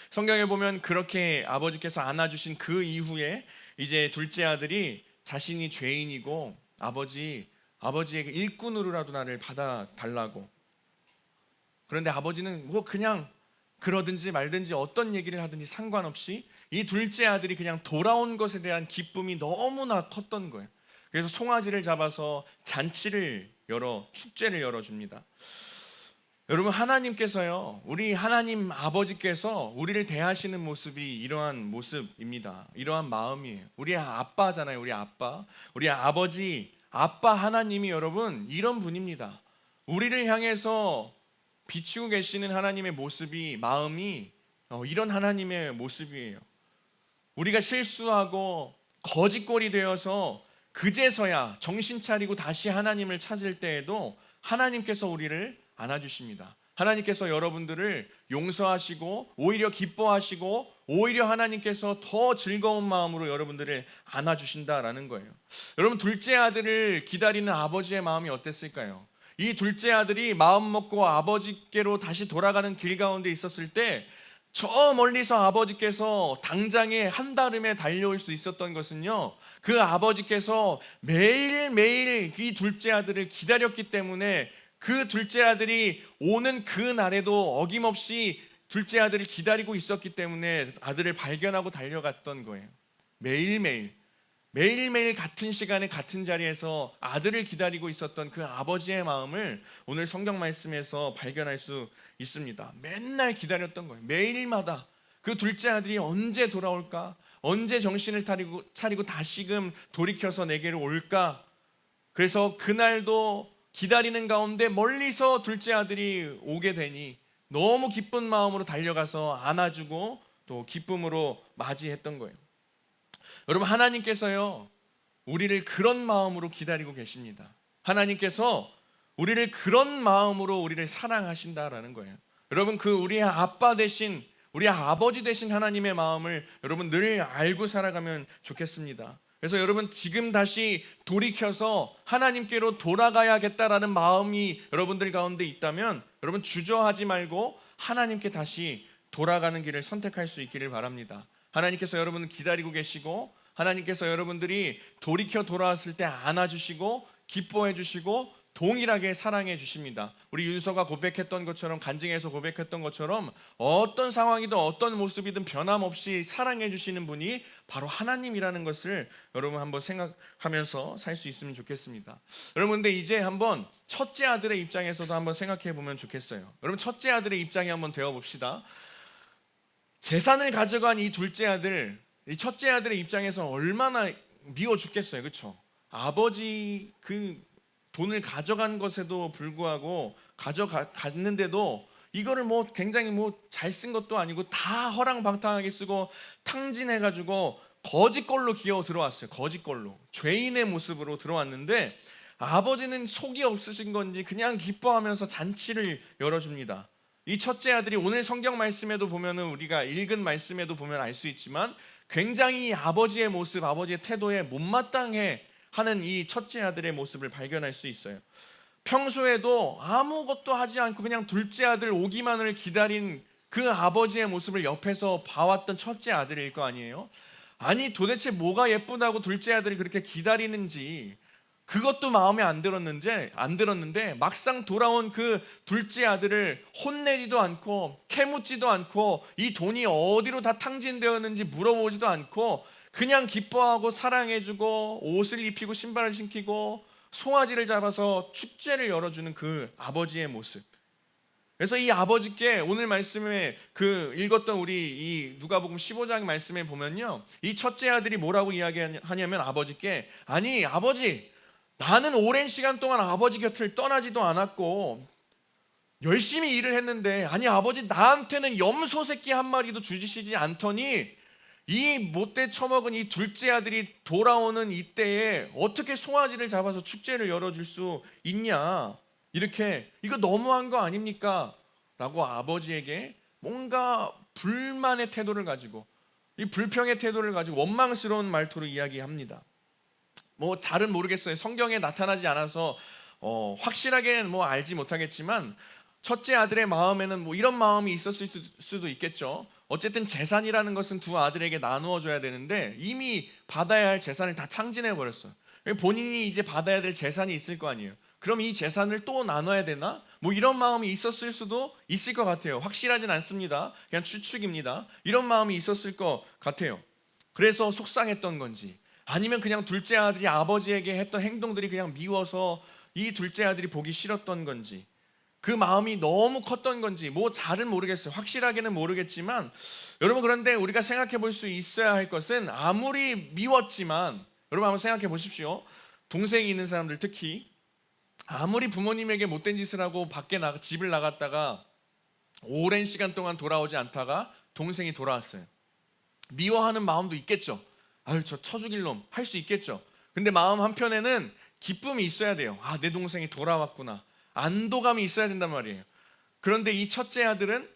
성경에 보면 그렇게 아버지께서 안아주신 그 이후에 이제 둘째 아들이 자신이 죄인이고 아버지에게 일꾼으로라도 나를 받아달라고. 그런데 아버지는 그냥 그러든지 말든지 어떤 얘기를 하든지 상관없이 이 둘째 아들이 그냥 돌아온 것에 대한 기쁨이 너무나 컸던 거예요. 그래서 송아지를 잡아서 축제를 열어줍니다. 여러분, 하나님께서요, 우리 하나님 아버지께서 우리를 대하시는 모습이 이러한 모습입니다. 이러한 마음이에요. 우리 아빠잖아요. 우리 아빠 하나님이 여러분 이런 분입니다. 우리를 향해서 비추고 계시는 하나님의 모습이, 마음이 이런 하나님의 모습이에요. 우리가 실수하고 거짓골이 되어서 그제서야 정신 차리고 다시 하나님을 찾을 때에도 하나님께서 우리를 안아주십니다. 하나님께서 여러분들을 용서하시고 오히려 기뻐하시고 오히려 하나님께서 더 즐거운 마음으로 여러분들을 안아주신다라는 거예요. 여러분, 둘째 아들을 기다리는 아버지의 마음이 어땠을까요? 이 둘째 아들이 마음 먹고 아버지께로 다시 돌아가는 길 가운데 있었을 때 저 멀리서 아버지께서 당장에 한달음에 달려올 수 있었던 것은요, 그 아버지께서 매일매일 이 둘째 아들을 기다렸기 때문에, 그 둘째 아들이 오는 그 날에도 어김없이 둘째 아들을 기다리고 있었기 때문에 아들을 발견하고 달려갔던 거예요. 매일매일 같은 시간에 같은 자리에서 아들을 기다리고 있었던 그 아버지의 마음을 오늘 성경 말씀에서 발견할 수 있습니다. 맨날 기다렸던 거예요. 매일마다 그 둘째 아들이 언제 돌아올까? 언제 정신을 차리고 다시금 돌이켜서 내게로 올까? 그래서 그날도 기다리는 가운데 멀리서 둘째 아들이 오게 되니 너무 기쁜 마음으로 달려가서 안아주고 또 기쁨으로 맞이했던 거예요. 여러분, 하나님께서요, 우리를 그런 마음으로 기다리고 계십니다. 하나님께서 우리를 그런 마음으로 우리를 사랑하신다라는 거예요. 여러분, 우리의 아빠 대신, 우리 아버지 대신 하나님의 마음을 여러분 늘 알고 살아가면 좋겠습니다. 그래서 여러분, 지금 다시 돌이켜서 하나님께로 돌아가야겠다라는 마음이 여러분들 가운데 있다면, 여러분 주저하지 말고 하나님께 다시 돌아가는 길을 선택할 수 있기를 바랍니다. 하나님께서 여러분을 기다리고 계시고, 하나님께서 여러분들이 돌이켜 돌아왔을 때 안아주시고 기뻐해 주시고 동일하게 사랑해 주십니다. 우리 윤서가 고백했던 것처럼, 간증에서 고백했던 것처럼 어떤 상황이든 어떤 모습이든 변함없이 사랑해 주시는 분이 바로 하나님이라는 것을 여러분 한번 생각하면서 살 수 있으면 좋겠습니다. 여러분, 근데 이제 한번 첫째 아들의 입장에서도 한번 생각해 보면 좋겠어요. 여러분, 첫째 아들의 입장에 한번 되어 봅시다. 재산을 가져간 이 둘째 아들, 이 첫째 아들의 입장에서 얼마나 미워 죽겠어요. 그렇죠? 아버지 그 돈을 가져간 것에도 불구하고 가져갔는데도 이거를 뭐 굉장히 뭐 잘 쓴 것도 아니고 다 허랑방탕하게 쓰고 탕진해가지고 거짓걸로 기어 들어왔어요. 거짓걸로 죄인의 모습으로 들어왔는데 아버지는 속이 없으신 건지 그냥 기뻐하면서 잔치를 열어줍니다. 이 첫째 아들이 오늘 성경 말씀에도 보면은, 우리가 읽은 말씀에도 보면 알 수 있지만 굉장히 아버지의 모습, 아버지의 태도에 못마땅해 하는 이 첫째 아들의 모습을 발견할 수 있어요. 평소에도 아무것도 하지 않고 그냥 둘째 아들 오기만을 기다린 그 아버지의 모습을 옆에서 봐왔던 첫째 아들일 거 아니에요. 아니 도대체 뭐가 예쁘다고 둘째 아들이 그렇게 기다리는지 그것도 마음에 안 들었는데 막상 돌아온 그 둘째 아들을 혼내지도 않고 캐묻지도 않고 이 돈이 어디로 다 탕진되었는지 물어보지도 않고 그냥 기뻐하고 사랑해주고 옷을 입히고 신발을 신기고 송아지를 잡아서 축제를 열어주는 그 아버지의 모습. 그래서 이 아버지께 오늘 말씀에 그 읽었던 우리 이 누가복음 15장 말씀에 보면요, 이 첫째 아들이 뭐라고 이야기하냐면 아버지께, 아니 아버지, 나는 오랜 시간 동안 아버지 곁을 떠나지도 않았고 열심히 일을 했는데, 아니 아버지, 나한테는 염소 새끼 한 마리도 주시지 않더니 이 못돼 처먹은 이 둘째 아들이 돌아오는 이때에 어떻게 송아지를 잡아서 축제를 열어줄 수 있냐, 이렇게, 이거 너무한 거 아닙니까? 라고 아버지에게 뭔가 불만의 태도를 가지고, 이 불평의 태도를 가지고 원망스러운 말투로 이야기합니다. 뭐 잘은 모르겠어요. 성경에 나타나지 않아서 확실하게는 뭐 알지 못하겠지만 첫째 아들의 마음에는 뭐 이런 마음이 있었을 수도 있겠죠. 어쨌든 재산이라는 것은 두 아들에게 나누어 줘야 되는데 이미 받아야 할 재산을 다 탕진해 버렸어요. 본인이 이제 받아야 될 재산이 있을 거 아니에요. 그럼 이 재산을 또 나눠야 되나? 뭐 이런 마음이 있었을 수도 있을 것 같아요. 확실하진 않습니다. 그냥 추측입니다. 이런 마음이 있었을 것 같아요. 그래서 속상했던 건지, 아니면 그냥 둘째 아들이 아버지에게 했던 행동들이 그냥 미워서 이 둘째 아들이 보기 싫었던 건지, 그 마음이 너무 컸던 건지, 뭐 잘은 모르겠어요. 확실하게는 모르겠지만 여러분, 그런데 우리가 생각해 볼 수 있어야 할 것은, 아무리 미웠지만 여러분 한번 생각해 보십시오. 동생이 있는 사람들, 특히 아무리 부모님에게 못된 짓을 하고 집을 나갔다가 오랜 시간 동안 돌아오지 않다가 동생이 돌아왔어요. 미워하는 마음도 있겠죠. 아유, 저 쳐죽일 놈, 할 수 있겠죠. 근데 마음 한편에는 기쁨이 있어야 돼요. 아, 내 동생이 돌아왔구나, 안도감이 있어야 된단 말이에요. 그런데 이 첫째 아들은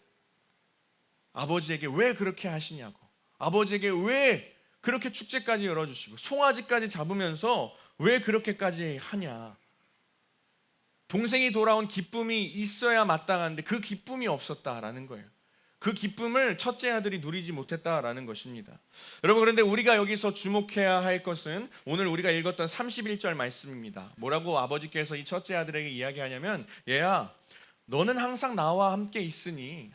아버지에게 왜 그렇게 하시냐고, 아버지에게 왜 그렇게 축제까지 열어주시고 송아지까지 잡으면서 왜 그렇게까지 하냐. 동생이 돌아온 기쁨이 있어야 마땅한데 그 기쁨이 없었다라는 거예요. 그 기쁨을 첫째 아들이 누리지 못했다라는 것입니다. 여러분, 그런데 우리가 여기서 주목해야 할 것은 오늘 우리가 읽었던 31절 말씀입니다. 뭐라고 아버지께서 이 첫째 아들에게 이야기하냐면, 얘야, 너는 항상 나와 함께 있으니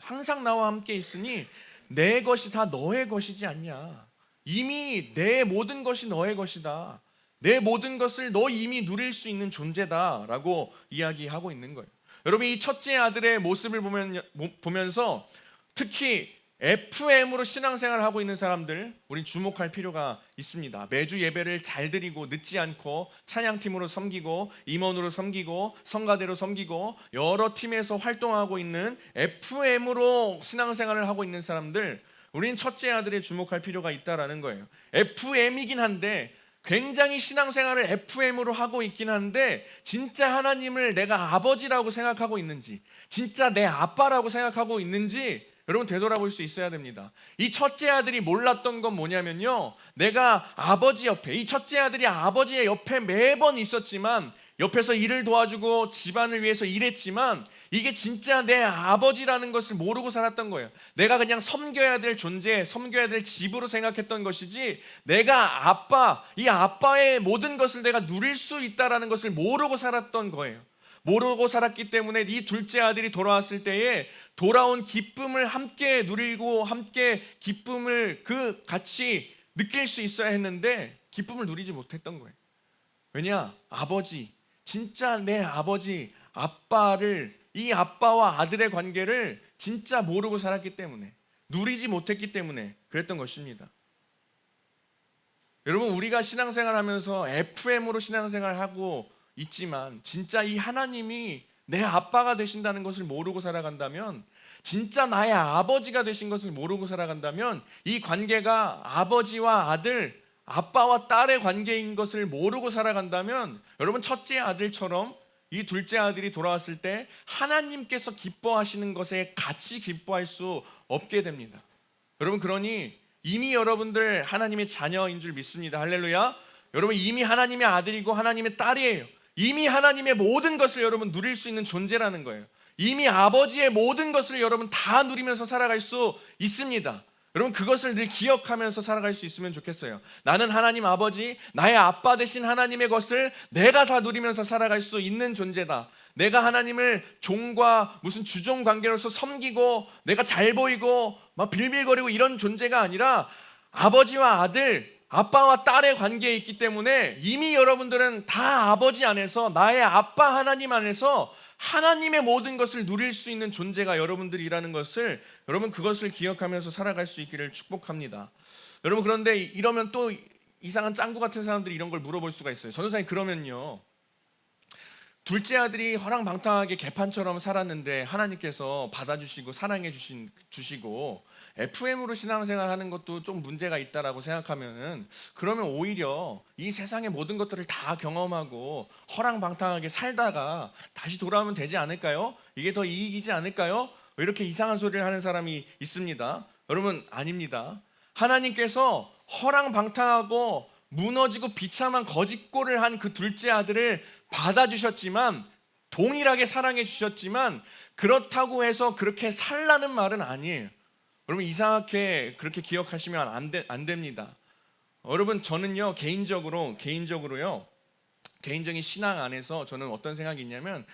내 것이 다 너의 것이지 않냐. 이미 내 모든 것이 너의 것이다. 내 모든 것을 너 이미 누릴 수 있는 존재다라고 이야기하고 있는 거예요. 여러분, 이 첫째 아들의 모습을 보면서 특히 FM으로 신앙생활을 하고 있는 사람들, 우린 주목할 필요가 있습니다. 매주 예배를 잘 드리고 늦지 않고 찬양팀으로 섬기고 임원으로 섬기고 성가대로 섬기고 여러 팀에서 활동하고 있는 FM으로 신앙생활을 하고 있는 사람들, 우린 첫째 아들에 주목할 필요가 있다라는 거예요. FM이긴 한데, 굉장히 신앙생활을 FM으로 하고 있긴 한데, 진짜 하나님을 내가 아버지라고 생각하고 있는지, 진짜 내 아빠라고 생각하고 있는지 여러분 되돌아볼 수 있어야 됩니다. 이 첫째 아들이 몰랐던 건 뭐냐면요, 내가 아버지 옆에, 이 첫째 아들이 아버지의 옆에 매번 있었지만, 옆에서 일을 도와주고 집안을 위해서 일했지만 이게 진짜 내 아버지라는 것을 모르고 살았던 거예요. 내가 그냥 섬겨야 될 존재, 섬겨야 될 집으로 생각했던 것이지, 내가 아빠, 이 아빠의 모든 것을 내가 누릴 수 있다라는 것을 모르고 살았던 거예요. 모르고 살았기 때문에 이 둘째 아들이 돌아왔을 때에 돌아온 기쁨을 함께 누리고 함께 기쁨을 같이 느낄 수 있어야 했는데 기쁨을 누리지 못했던 거예요. 왜냐? 아버지, 진짜 내 아버지, 아빠를, 이 아빠와 아들의 관계를 진짜 모르고 살았기 때문에, 누리지 못했기 때문에 그랬던 것입니다. 여러분, 우리가 신앙생활 하면서 FM으로 신앙생활 하고 있지만 진짜 이 하나님이 내 아빠가 되신다는 것을 모르고 살아간다면, 진짜 나의 아버지가 되신 것을 모르고 살아간다면, 이 관계가 아버지와 아들, 아빠와 딸의 관계인 것을 모르고 살아간다면, 여러분, 첫째 아들처럼 이 둘째 아들이 돌아왔을 때 하나님께서 기뻐하시는 것에 같이 기뻐할 수 없게 됩니다. 여러분, 그러니 이미 여러분들 하나님의 자녀인 줄 믿습니다. 할렐루야. 여러분, 이미 하나님의 아들이고 하나님의 딸이에요. 이미 하나님의 모든 것을 여러분 누릴 수 있는 존재라는 거예요. 이미 아버지의 모든 것을 여러분 다 누리면서 살아갈 수 있습니다. 여러분, 그것을 늘 기억하면서 살아갈 수 있으면 좋겠어요. 나는 하나님 아버지, 나의 아빠 되신 하나님의 것을 내가 다 누리면서 살아갈 수 있는 존재다. 내가 하나님을 종과 무슨 주종 관계로서 섬기고 내가 잘 보이고 막 빌빌거리고 이런 존재가 아니라 아버지와 아들, 아빠와 딸의 관계에 있기 때문에 이미 여러분들은 다 아버지 안에서, 나의 아빠 하나님 안에서 하나님의 모든 것을 누릴 수 있는 존재가 여러분들이라는 것을, 여러분, 그것을 기억하면서 살아갈 수 있기를 축복합니다. 여러분, 그런데 이러면 또 이상한 짱구 같은 사람들이 이런 걸 물어볼 수가 있어요. 전도사님, 그러면요, 둘째 아들이 허랑방탕하게 개판처럼 살았는데 하나님께서 받아주시고 사랑해 주시고 FM으로 신앙생활하는 것도 좀 문제가 있다라고 생각하면은, 그러면 오히려 이 세상의 모든 것들을 다 경험하고 허랑방탕하게 살다가 다시 돌아오면 되지 않을까요? 이게 더 이익이지 않을까요? 이렇게 이상한 소리를 하는 사람이 있습니다. 여러분, 아닙니다. 하나님께서 허랑방탕하고 무너지고 비참한 거짓골을 한 그 둘째 아들을 받아주셨지만, 동일하게 사랑해 주셨지만, 그렇다고 해서 그렇게 살라는 말은 아니에요. 여러분, 이상하게 그렇게 기억하시면 안 됩니다. 여러분, 저는요, 개인적인 신앙 안에서 저는 어떤 생각이 있냐면,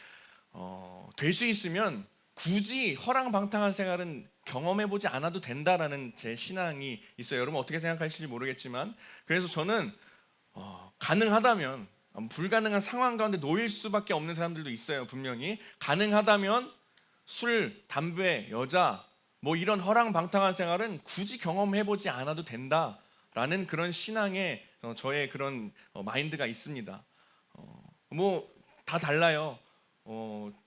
될 수 있으면 굳이 허랑방탕한 생활은 경험해보지 않아도 된다라는 제 신앙이 있어요. 여러분, 어떻게 생각하실지 모르겠지만, 그래서 저는 가능하다면, 불가능한 상황 가운데 놓일 수밖에 없는 사람들도 있어요. 분명히 가능하다면 술, 담배, 여자, 뭐 이런 허랑방탕한 생활은 굳이 경험해보지 않아도 된다라는 그런 신앙의 저의 그런 마인드가 있습니다. 뭐 다 달라요.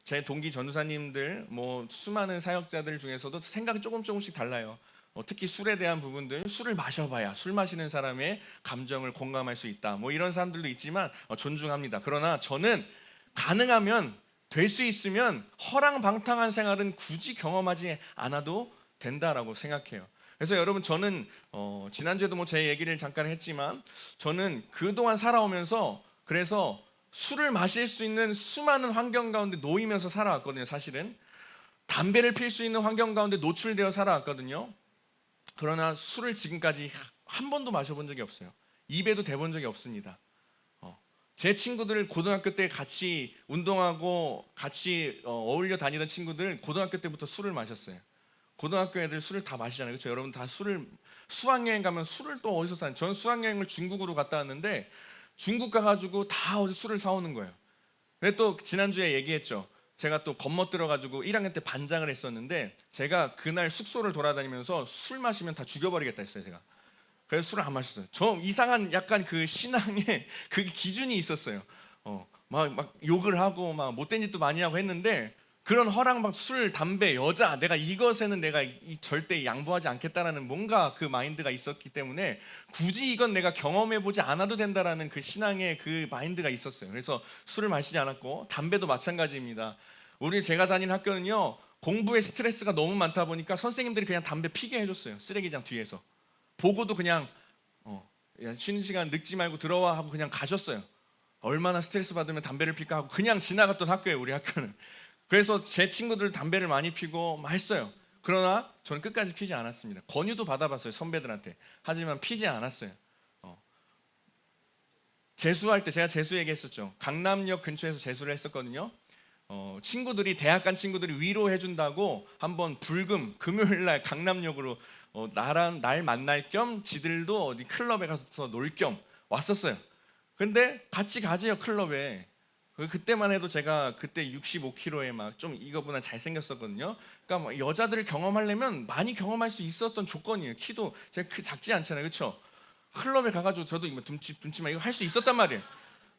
제 동기 전도사님들, 뭐 수많은 사역자들 중에서도 생각이 조금씩 달라요. 특히 술에 대한 부분들, 술을 마셔봐야 술 마시는 사람의 감정을 공감할 수 있다, 뭐 이런 사람들도 있지만 존중합니다. 그러나 저는 가능하면, 될 수 있으면 허랑방탕한 생활은 굳이 경험하지 않아도 된다라고 생각해요. 그래서 여러분, 저는 지난주에도 뭐 제 얘기를 잠깐 했지만, 저는 그동안 살아오면서 그래서 술을 마실 수 있는 수많은 환경 가운데 놓이면서 살아왔거든요. 사실은 담배를 필 수 있는 환경 가운데 노출되어 살아왔거든요. 그러나 술을 지금까지 한 번도 마셔본 적이 없어요. 입에도 대본 적이 없습니다. 제 친구들, 고등학교 때 같이 운동하고 같이 어울려 다니던 친구들, 고등학교 때부터 술을 마셨어요. 고등학교 애들 술을 다 마시잖아요, 그렇죠? 여러분 다 수학여행 가면 술을 또 어디서 사요? 전 수학여행을 중국으로 갔다 왔는데 중국 가가지고 다 어디 술을 사오는 거예요. 근데 또 지난주에 얘기했죠. 제가 또 겁먹들어가지고 1학년 때 반장을 했었는데, 제가 그날 숙소를 돌아다니면서 술 마시면 다 죽여버리겠다 했어요, 제가. 그래서 술을 안 마셨어요. 저 이상한 약간 그 신앙에 그 기준이 있었어요. 막 욕을 하고 막 못된 짓도 많이 하고 했는데, 그런 허랑, 술, 담배, 여자, 내가 이것에는 내가 절대 양보하지 않겠다라는 뭔가 그 마인드가 있었기 때문에 굳이 이건 내가 경험해보지 않아도 된다라는 그 신앙의 그 마인드가 있었어요. 그래서 술을 마시지 않았고, 담배도 마찬가지입니다. 제가 다니는 학교는요, 공부에 스트레스가 너무 많다 보니까 선생님들이 그냥 담배 피게 해줬어요. 쓰레기장 뒤에서 보고도 그냥 쉬는 시간 늙지 말고 들어와 하고 그냥 가셨어요. 얼마나 스트레스 받으면 담배를 필까 하고 그냥 지나갔던 학교예요, 우리 학교는. 그래서 제 친구들 담배를 많이 피고 막 했어요. 그러나 저는 끝까지 피지 않았습니다. 권유도 받아봤어요, 선배들한테. 하지만 피지 않았어요. 재수할 때, 제가 재수 얘기했었죠. 강남역 근처에서 재수를 했었거든요. 친구들이 대학 간 친구들이 위로해 준다고 한번 불금 금요일 날 강남역으로 나랑 날 만날 겸 지들도 어디 클럽에 가서 놀 겸 왔었어요. 근데 같이 가재요 클럽에. 그때만 해도 제가 그때 65kg에 막 좀 이거보다 잘생겼었거든요. 그러니까 뭐 여자들을 경험하려면 많이 경험할 수 있었던 조건이에요. 키도 제가 작지 않잖아요, 그렇죠? 클럽에 가가지고 저도 이거 둠치만 이거 할 수 있었단 말이에요.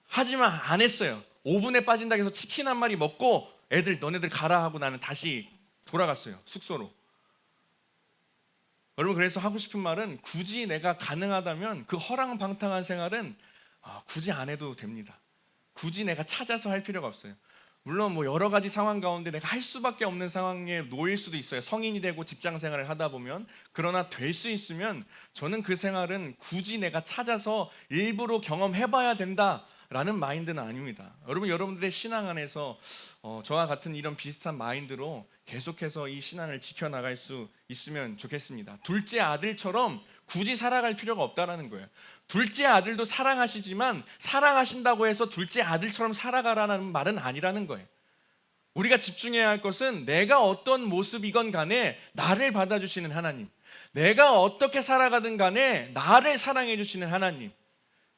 하지만 안 했어요. 5분에 빠진다 해서 치킨 한 마리 먹고 너네들 가라 하고 나는 다시 돌아갔어요, 숙소로. 여러분, 그래서 하고 싶은 말은 굳이 내가 가능하다면 그 허랑방탕한 생활은 굳이 안 해도 됩니다. 굳이 내가 찾아서 할 필요가 없어요. 물론 뭐 여러 가지 상황 가운데 내가 할 수밖에 없는 상황에 놓일 수도 있어요. 성인이 되고 직장 생활을 하다 보면. 그러나 될 수 있으면 저는 그 생활은 굳이 내가 찾아서 일부러 경험해봐야 된다라는 마인드는 아닙니다. 여러분들의 신앙 안에서 저와 같은 이런 비슷한 마인드로 계속해서 이 신앙을 지켜나갈 수 있으면 좋겠습니다. 둘째 아들처럼 굳이 살아갈 필요가 없다라는 거예요. 둘째 아들도 사랑하시지만 사랑하신다고 해서 둘째 아들처럼 살아가라는 말은 아니라는 거예요. 우리가 집중해야 할 것은 내가 어떤 모습이건 간에 나를 받아주시는 하나님, 내가 어떻게 살아가든 간에 나를 사랑해 주시는 하나님,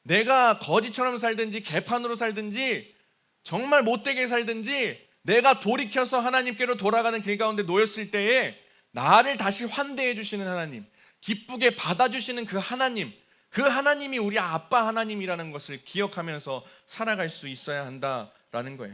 내가 거지처럼 살든지 개판으로 살든지 정말 못되게 살든지 내가 돌이켜서 하나님께로 돌아가는 길 가운데 놓였을 때에 나를 다시 환대해 주시는 하나님, 기쁘게 받아주시는 그 하나님이 우리 아빠 하나님이라는 것을 기억하면서 살아갈 수 있어야 한다라는 거예요.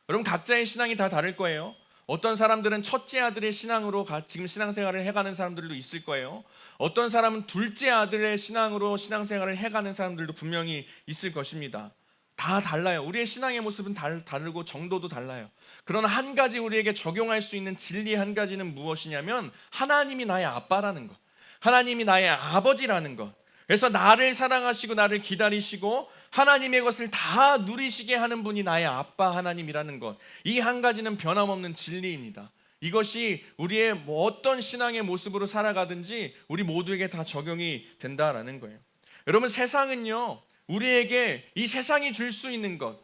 여러분, 각자의 신앙이 다 다를 거예요. 어떤 사람들은 첫째 아들의 신앙으로 지금 신앙생활을 해가는 사람들도 있을 거예요. 어떤 사람은 둘째 아들의 신앙으로 신앙생활을 해가는 사람들도 분명히 있을 것입니다. 다 달라요. 우리의 신앙의 모습은 다르고 정도도 달라요. 그러나 한 가지 우리에게 적용할 수 있는 진리 한 가지는 무엇이냐면 하나님이 나의 아빠라는 것, 하나님이 나의 아버지라는 것. 그래서 나를 사랑하시고 나를 기다리시고 하나님의 것을 다 누리시게 하는 분이 나의 아빠 하나님이라는 것, 이 한 가지는 변함없는 진리입니다. 이것이 우리의 어떤 신앙의 모습으로 살아가든지 우리 모두에게 다 적용이 된다라는 거예요. 여러분, 세상은요, 우리에게 이 세상이 줄 수 있는 것,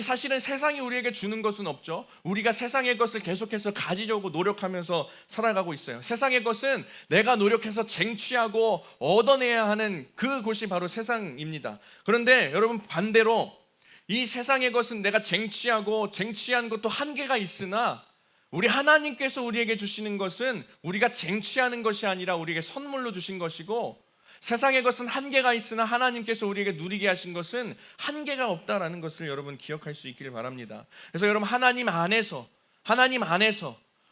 사실은 세상이 우리에게 주는 것은 없죠. 우리가 세상의 것을 계속해서 가지려고 노력하면서 살아가고 있어요. 세상의 것은 내가 노력해서 쟁취하고 얻어내야 하는 그곳이 바로 세상입니다. 그런데 여러분, 반대로 이 세상의 것은 내가 쟁취한 것도 한계가 있으나 우리 하나님께서 우리에게 주시는 것은 우리가 쟁취하는 것이 아니라 우리에게 선물로 주신 것이고, 세상의 것은 한계가 있으나 하나님께서 우리에게 누리게 하신 것은 한계가 없다라는 것을 여러분 기억할 수 있기를 바랍니다. 그래서 여러분, 하나님 안에서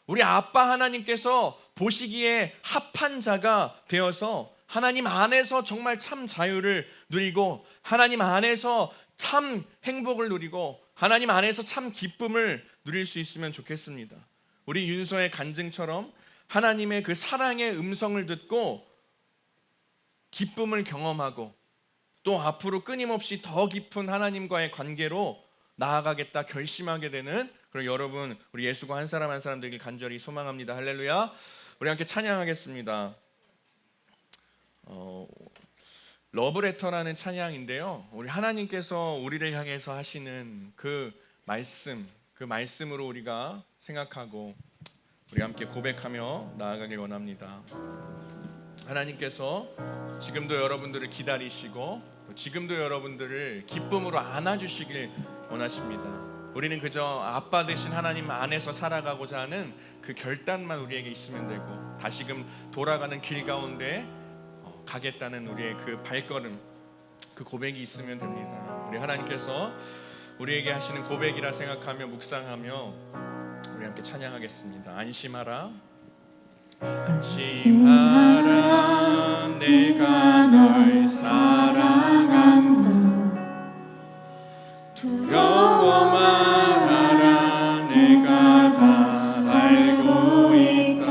우리 아빠 하나님께서 보시기에 합한 자가 되어서 하나님 안에서 정말 참 자유를 누리고 하나님 안에서 참 행복을 누리고 하나님 안에서 참 기쁨을 누릴 수 있으면 좋겠습니다. 우리 윤서의 간증처럼 하나님의 그 사랑의 음성을 듣고 기쁨을 경험하고 또 앞으로 끊임없이 더 깊은 하나님과의 관계로 나아가겠다 결심하게 되는 그런 여러분, 우리 예수가 한 사람 한 사람 되길 간절히 소망합니다. 할렐루야. 우리 함께 찬양하겠습니다. 러브레터라는 찬양인데요, 우리 하나님께서 우리를 향해서 하시는 그 말씀으로 우리가 생각하고 우리 함께 고백하며 나아가길 원합니다. 하나님께서 지금도 여러분들을 기다리시고 지금도 여러분들을 기쁨으로 안아주시길 원하십니다. 우리는 그저 아빠 되신 하나님 안에서 살아가고자 하는 그 결단만 우리에게 있으면 되고, 다시금 돌아가는 길 가운데 가겠다는 우리의 그 발걸음, 그 고백이 있으면 됩니다. 우리 하나님께서 우리에게 하시는 고백이라 생각하며 묵상하며 우리 함께 찬양하겠습니다. 안심하라, 안심하라, 내가 널 사랑한다. 두려워 말아라, 내가 다 알고 있다.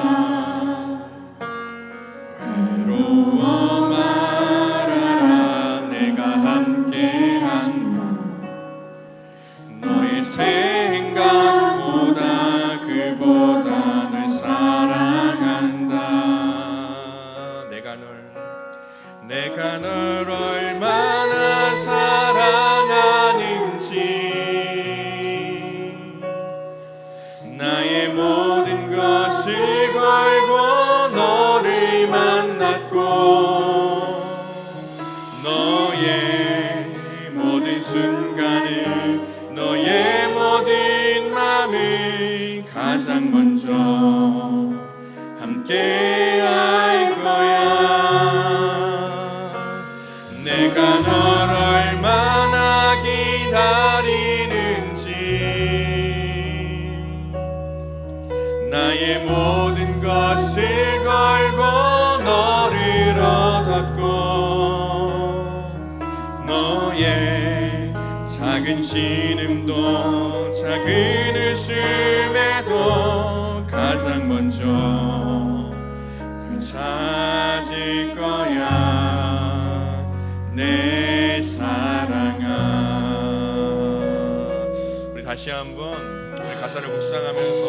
외로워 말아라, 내가 함께한다. 너의 생각보다 그보다 널 사랑한다. 내가 널 얼마나 사랑하는지 작은 신음도 작은 웃음에도 가장 먼저 널 찾을 거야 내 사랑아. 우리 다시 한번 우리 가사를 묵상하면서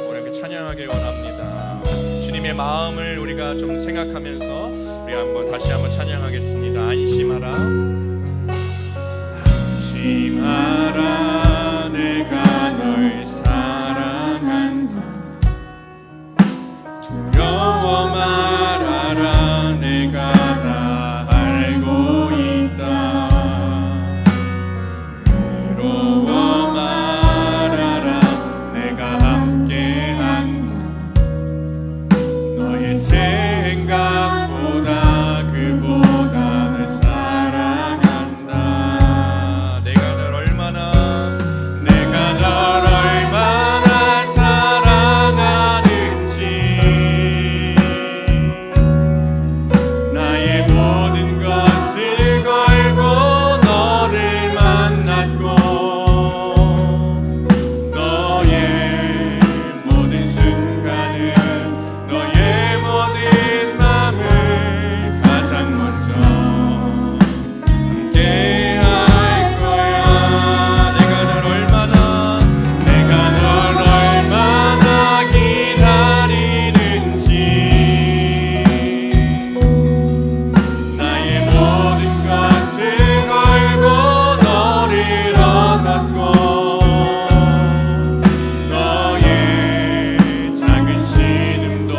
우리 함께 찬양하길 원합니다. 주님의 마음을 우리가 좀 생각하면서 우리 다시 한번 찬양하겠습니다. 안심하라 안심하라 내가 널 사랑한다. 두려워 말아라 내가 다 알고 있다. 외로워 말아라 내가 함께한다. 너의 생각보다 그보다 널 사랑한다. 내가 널 얼마나 사랑하는지 나의 모든 것을 걸고 너를 만났고 너의 모든 순간을 너의 모든 맘을 가장 먼저 함께할 거야. 내가 널 얼마나 기다리는지 나의 모든 것을 걸고 너를 얻었고 너의 작은 신음도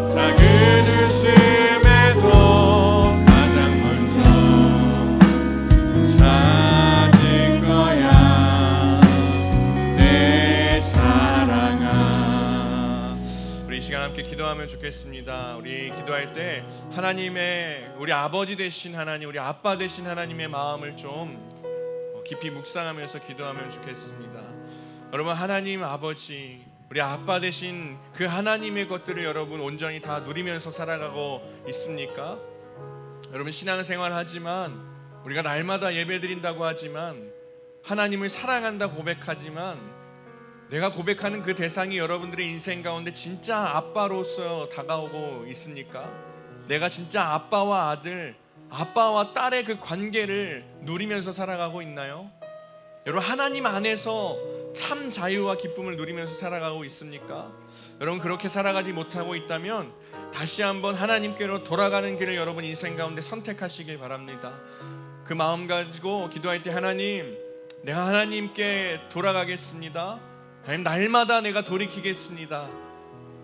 작은 웃음에도 가장 먼저 찾을 거야 내 사랑아. 우리 이 시간 함께 기도하면 좋겠습니다. 우리 기도할 때 하나님의 우리 아버지 되신 하나님, 우리 아빠 되신 하나님의 마음을 좀 깊이 묵상하면서 기도하면 좋겠습니다. 여러분, 하나님 아버지, 우리 아빠 되신 그 하나님의 것들을 여러분 온전히 다 누리면서 살아가고 있습니까? 여러분, 신앙생활 하지만 우리가 날마다 예배드린다고 하지만 하나님을 사랑한다 고백하지만 내가 고백하는 그 대상이 여러분들의 인생 가운데 진짜 아빠로서 다가오고 있습니까? 내가 진짜 아빠와 아들, 아빠와 딸의 그 관계를 누리면서 살아가고 있나요? 여러분, 하나님 안에서 참 자유와 기쁨을 누리면서 살아가고 있습니까? 여러분, 그렇게 살아가지 못하고 있다면 다시 한번 하나님께로 돌아가는 길을 여러분 인생 가운데 선택하시길 바랍니다. 그 마음 가지고 기도할 때 하나님, 내가 하나님께 돌아가겠습니다. 하나님, 날마다 내가 돌이키겠습니다.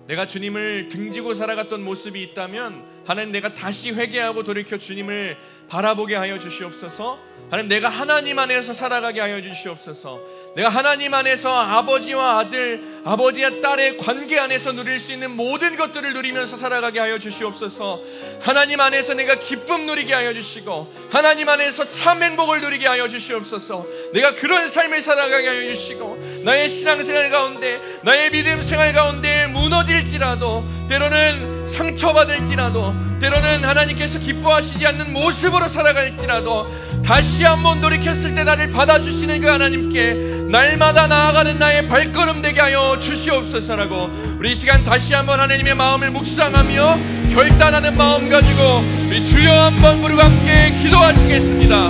내가 주님을 등지고 살아갔던 모습이 있다면 하나님, 내가 다시 회개하고 돌이켜 주님을 바라보게 하여 주시옵소서. 하나님, 내가 하나님 안에서 살아가게 하여 주시옵소서. 내가 하나님 안에서 아버지와 아들, 아버지와 딸의 관계 안에서 누릴 수 있는 모든 것들을 누리면서 살아가게 하여 주시옵소서. 하나님 안에서 내가 기쁨 누리게 하여 주시고 하나님 안에서 참 행복을 누리게 하여 주시옵소서. 내가 그런 삶을 살아가게 하여 주시고 나의 신앙생활 가운데, 나의 믿음 생활 가운데 무너질지라도, 때로는 상처받을지라도, 때로는 하나님께서 기뻐하시지 않는 모습으로 살아갈지라도 다시 한번 돌이켰을 때 나를 받아주시는 그 하나님께 날마다 나아가는 나의 발걸음 되게 하여 주시옵소서라고 우리 이 시간 다시 한번 하나님의 마음을 묵상하며 결단하는 마음 가지고 우리 주여 한번 부르고 함께 기도하시겠습니다.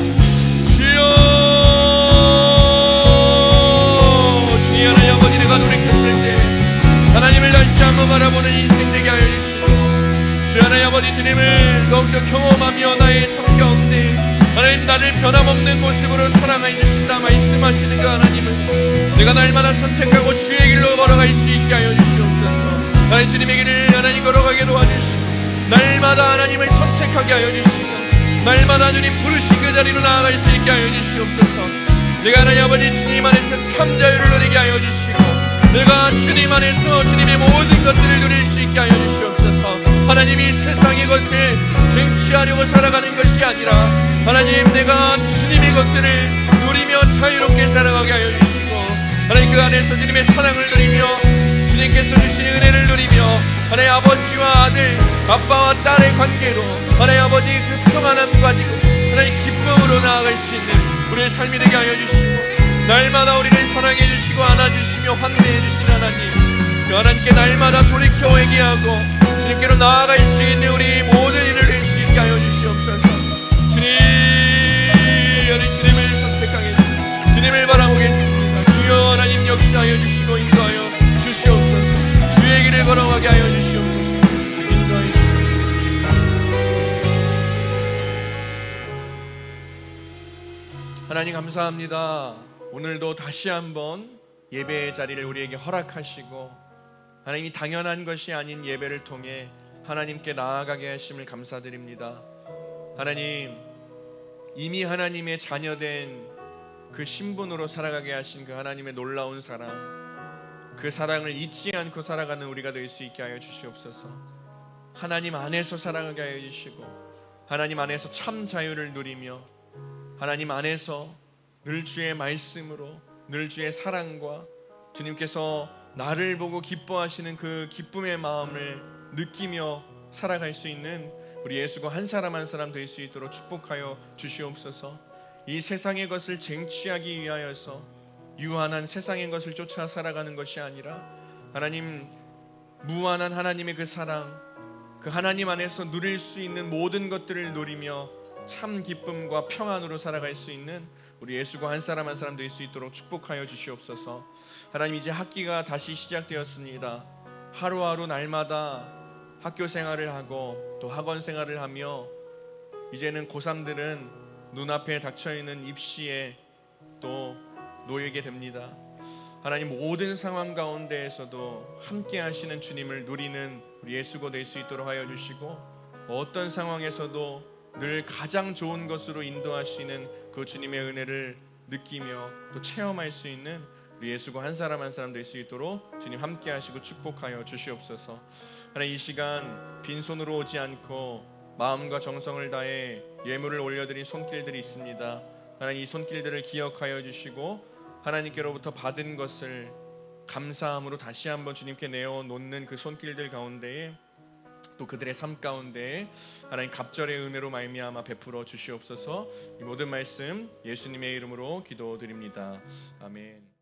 주여, 주님 하나님 아버지, 내가 돌이켰을 때 하나님을 다시 한번 바라보는 인생 되게 하여 주시고, 주 하나님 아버지, 주님을 더욱더 경험하며 나의 삶 가운데 하나님 나를 변함없는 모습으로 사랑하여 주신다 말씀하시는 그 하나님을 내가 날마다 선택하고 주의 길로 걸어갈 수 있게 하여 주시옵소서. 하나님, 주님의 길을 하나님 걸어가게 도와주시고 날마다 하나님을 선택하게 하여 주시고 날마다 주님 부르신 그 자리로 나아갈 수 있게 하여 주시옵소서. 내가 하나님 아버지 주님 안에서 참 자유를 누리게 하여 주시고 내가 주님 안에서 주님의 모든 것들을 누릴 수 있게 하여 주시옵소서. 하나님이 세상의 것을 쟁취하려고 살아가는 것이 아니라 하나님, 내가 주님의 것들을 누리며 자유롭게 살아가게 하여 주시고 하나님, 그 안에서 주님의 사랑을 누리며 주님께서 주신 은혜를 누리며 하나님 아버지와 아들, 아빠와 딸의 관계로 하나님 아버지 그 평안함 가지고 하나님 기쁨으로 나아갈 수 있는 우리의 삶이 되게 하여 주시고, 날마다 우리를 사랑해 주시고 안아주시며 환대해 주시는 하나님, 그 하나님께 날마다 돌이켜 회개하고 주님께로 나아갈 수 있는 우리 모든 일을 할 수 있게 하여 주시옵소서. 주님, 우리 주님을 선택하게 주시고 주님을 바라보겠습니다. 주여 하나님 역사하여 주시고 인도하여 주시옵소서. 주의 길을 걸어가게 하여 주시옵소서. 인도하여 주시옵소서. 하나님 감사합니다. 오늘도 다시 한번 예배의 자리를 우리에게 허락하시고 하나님이 당연한 것이 아닌 예배를 통해 하나님께 나아가게 하심을 감사드립니다. 하나님, 이미 하나님의 자녀된 그 신분으로 살아가게 하신 그 하나님의 놀라운 사랑, 그 사랑을 잊지 않고 살아가는 우리가 될 수 있게 하여 주시옵소서. 하나님 안에서 살아가게 하여 주시고 하나님 안에서 참 자유를 누리며 하나님 안에서 늘 주의 말씀으로 늘 주의 사랑과 주님께서 나를 보고 기뻐하시는 그 기쁨의 마음을 느끼며 살아갈 수 있는 우리 예수가 한 사람 한 사람 될 수 있도록 축복하여 주시옵소서. 이 세상의 것을 쟁취하기 위하여서 유한한 세상의 것을 쫓아 살아가는 것이 아니라 하나님, 무한한 하나님의 그 사랑, 그 하나님 안에서 누릴 수 있는 모든 것들을 누리며 참 기쁨과 평안으로 살아갈 수 있는 우리 예수가 한 사람 한 사람 될 수 있도록 축복하여 주시옵소서. 하나님, 이제 학기가 다시 시작되었습니다. 하루하루 날마다 학교 생활을 하고 또 학원 생활을 하며 이제는 고3들은 눈앞에 닥쳐있는 입시에 또 놓이게 됩니다. 하나님, 모든 상황 가운데에서도 함께 하시는 주님을 누리는 우리 예수가 될 수 있도록 하여 주시고 어떤 상황에서도 늘 가장 좋은 것으로 인도하시는 그 주님의 은혜를 느끼며 또 체험할 수 있는 우리 예수가 한 사람 한 사람 될 수 있도록 주님 함께 하시고 축복하여 주시옵소서. 하나님, 이 시간 빈손으로 오지 않고 마음과 정성을 다해 예물을 올려드린 손길들이 있습니다. 하나님, 이 손길들을 기억하여 주시고 하나님께로부터 받은 것을 감사함으로 다시 한번 주님께 내어놓는 그 손길들 가운데에 또 그들의 삶 가운데 하나님 갑절의 은혜로 말미암아 베풀어 주시옵소서. 이 모든 말씀 예수님의 이름으로 기도드립니다. 아멘.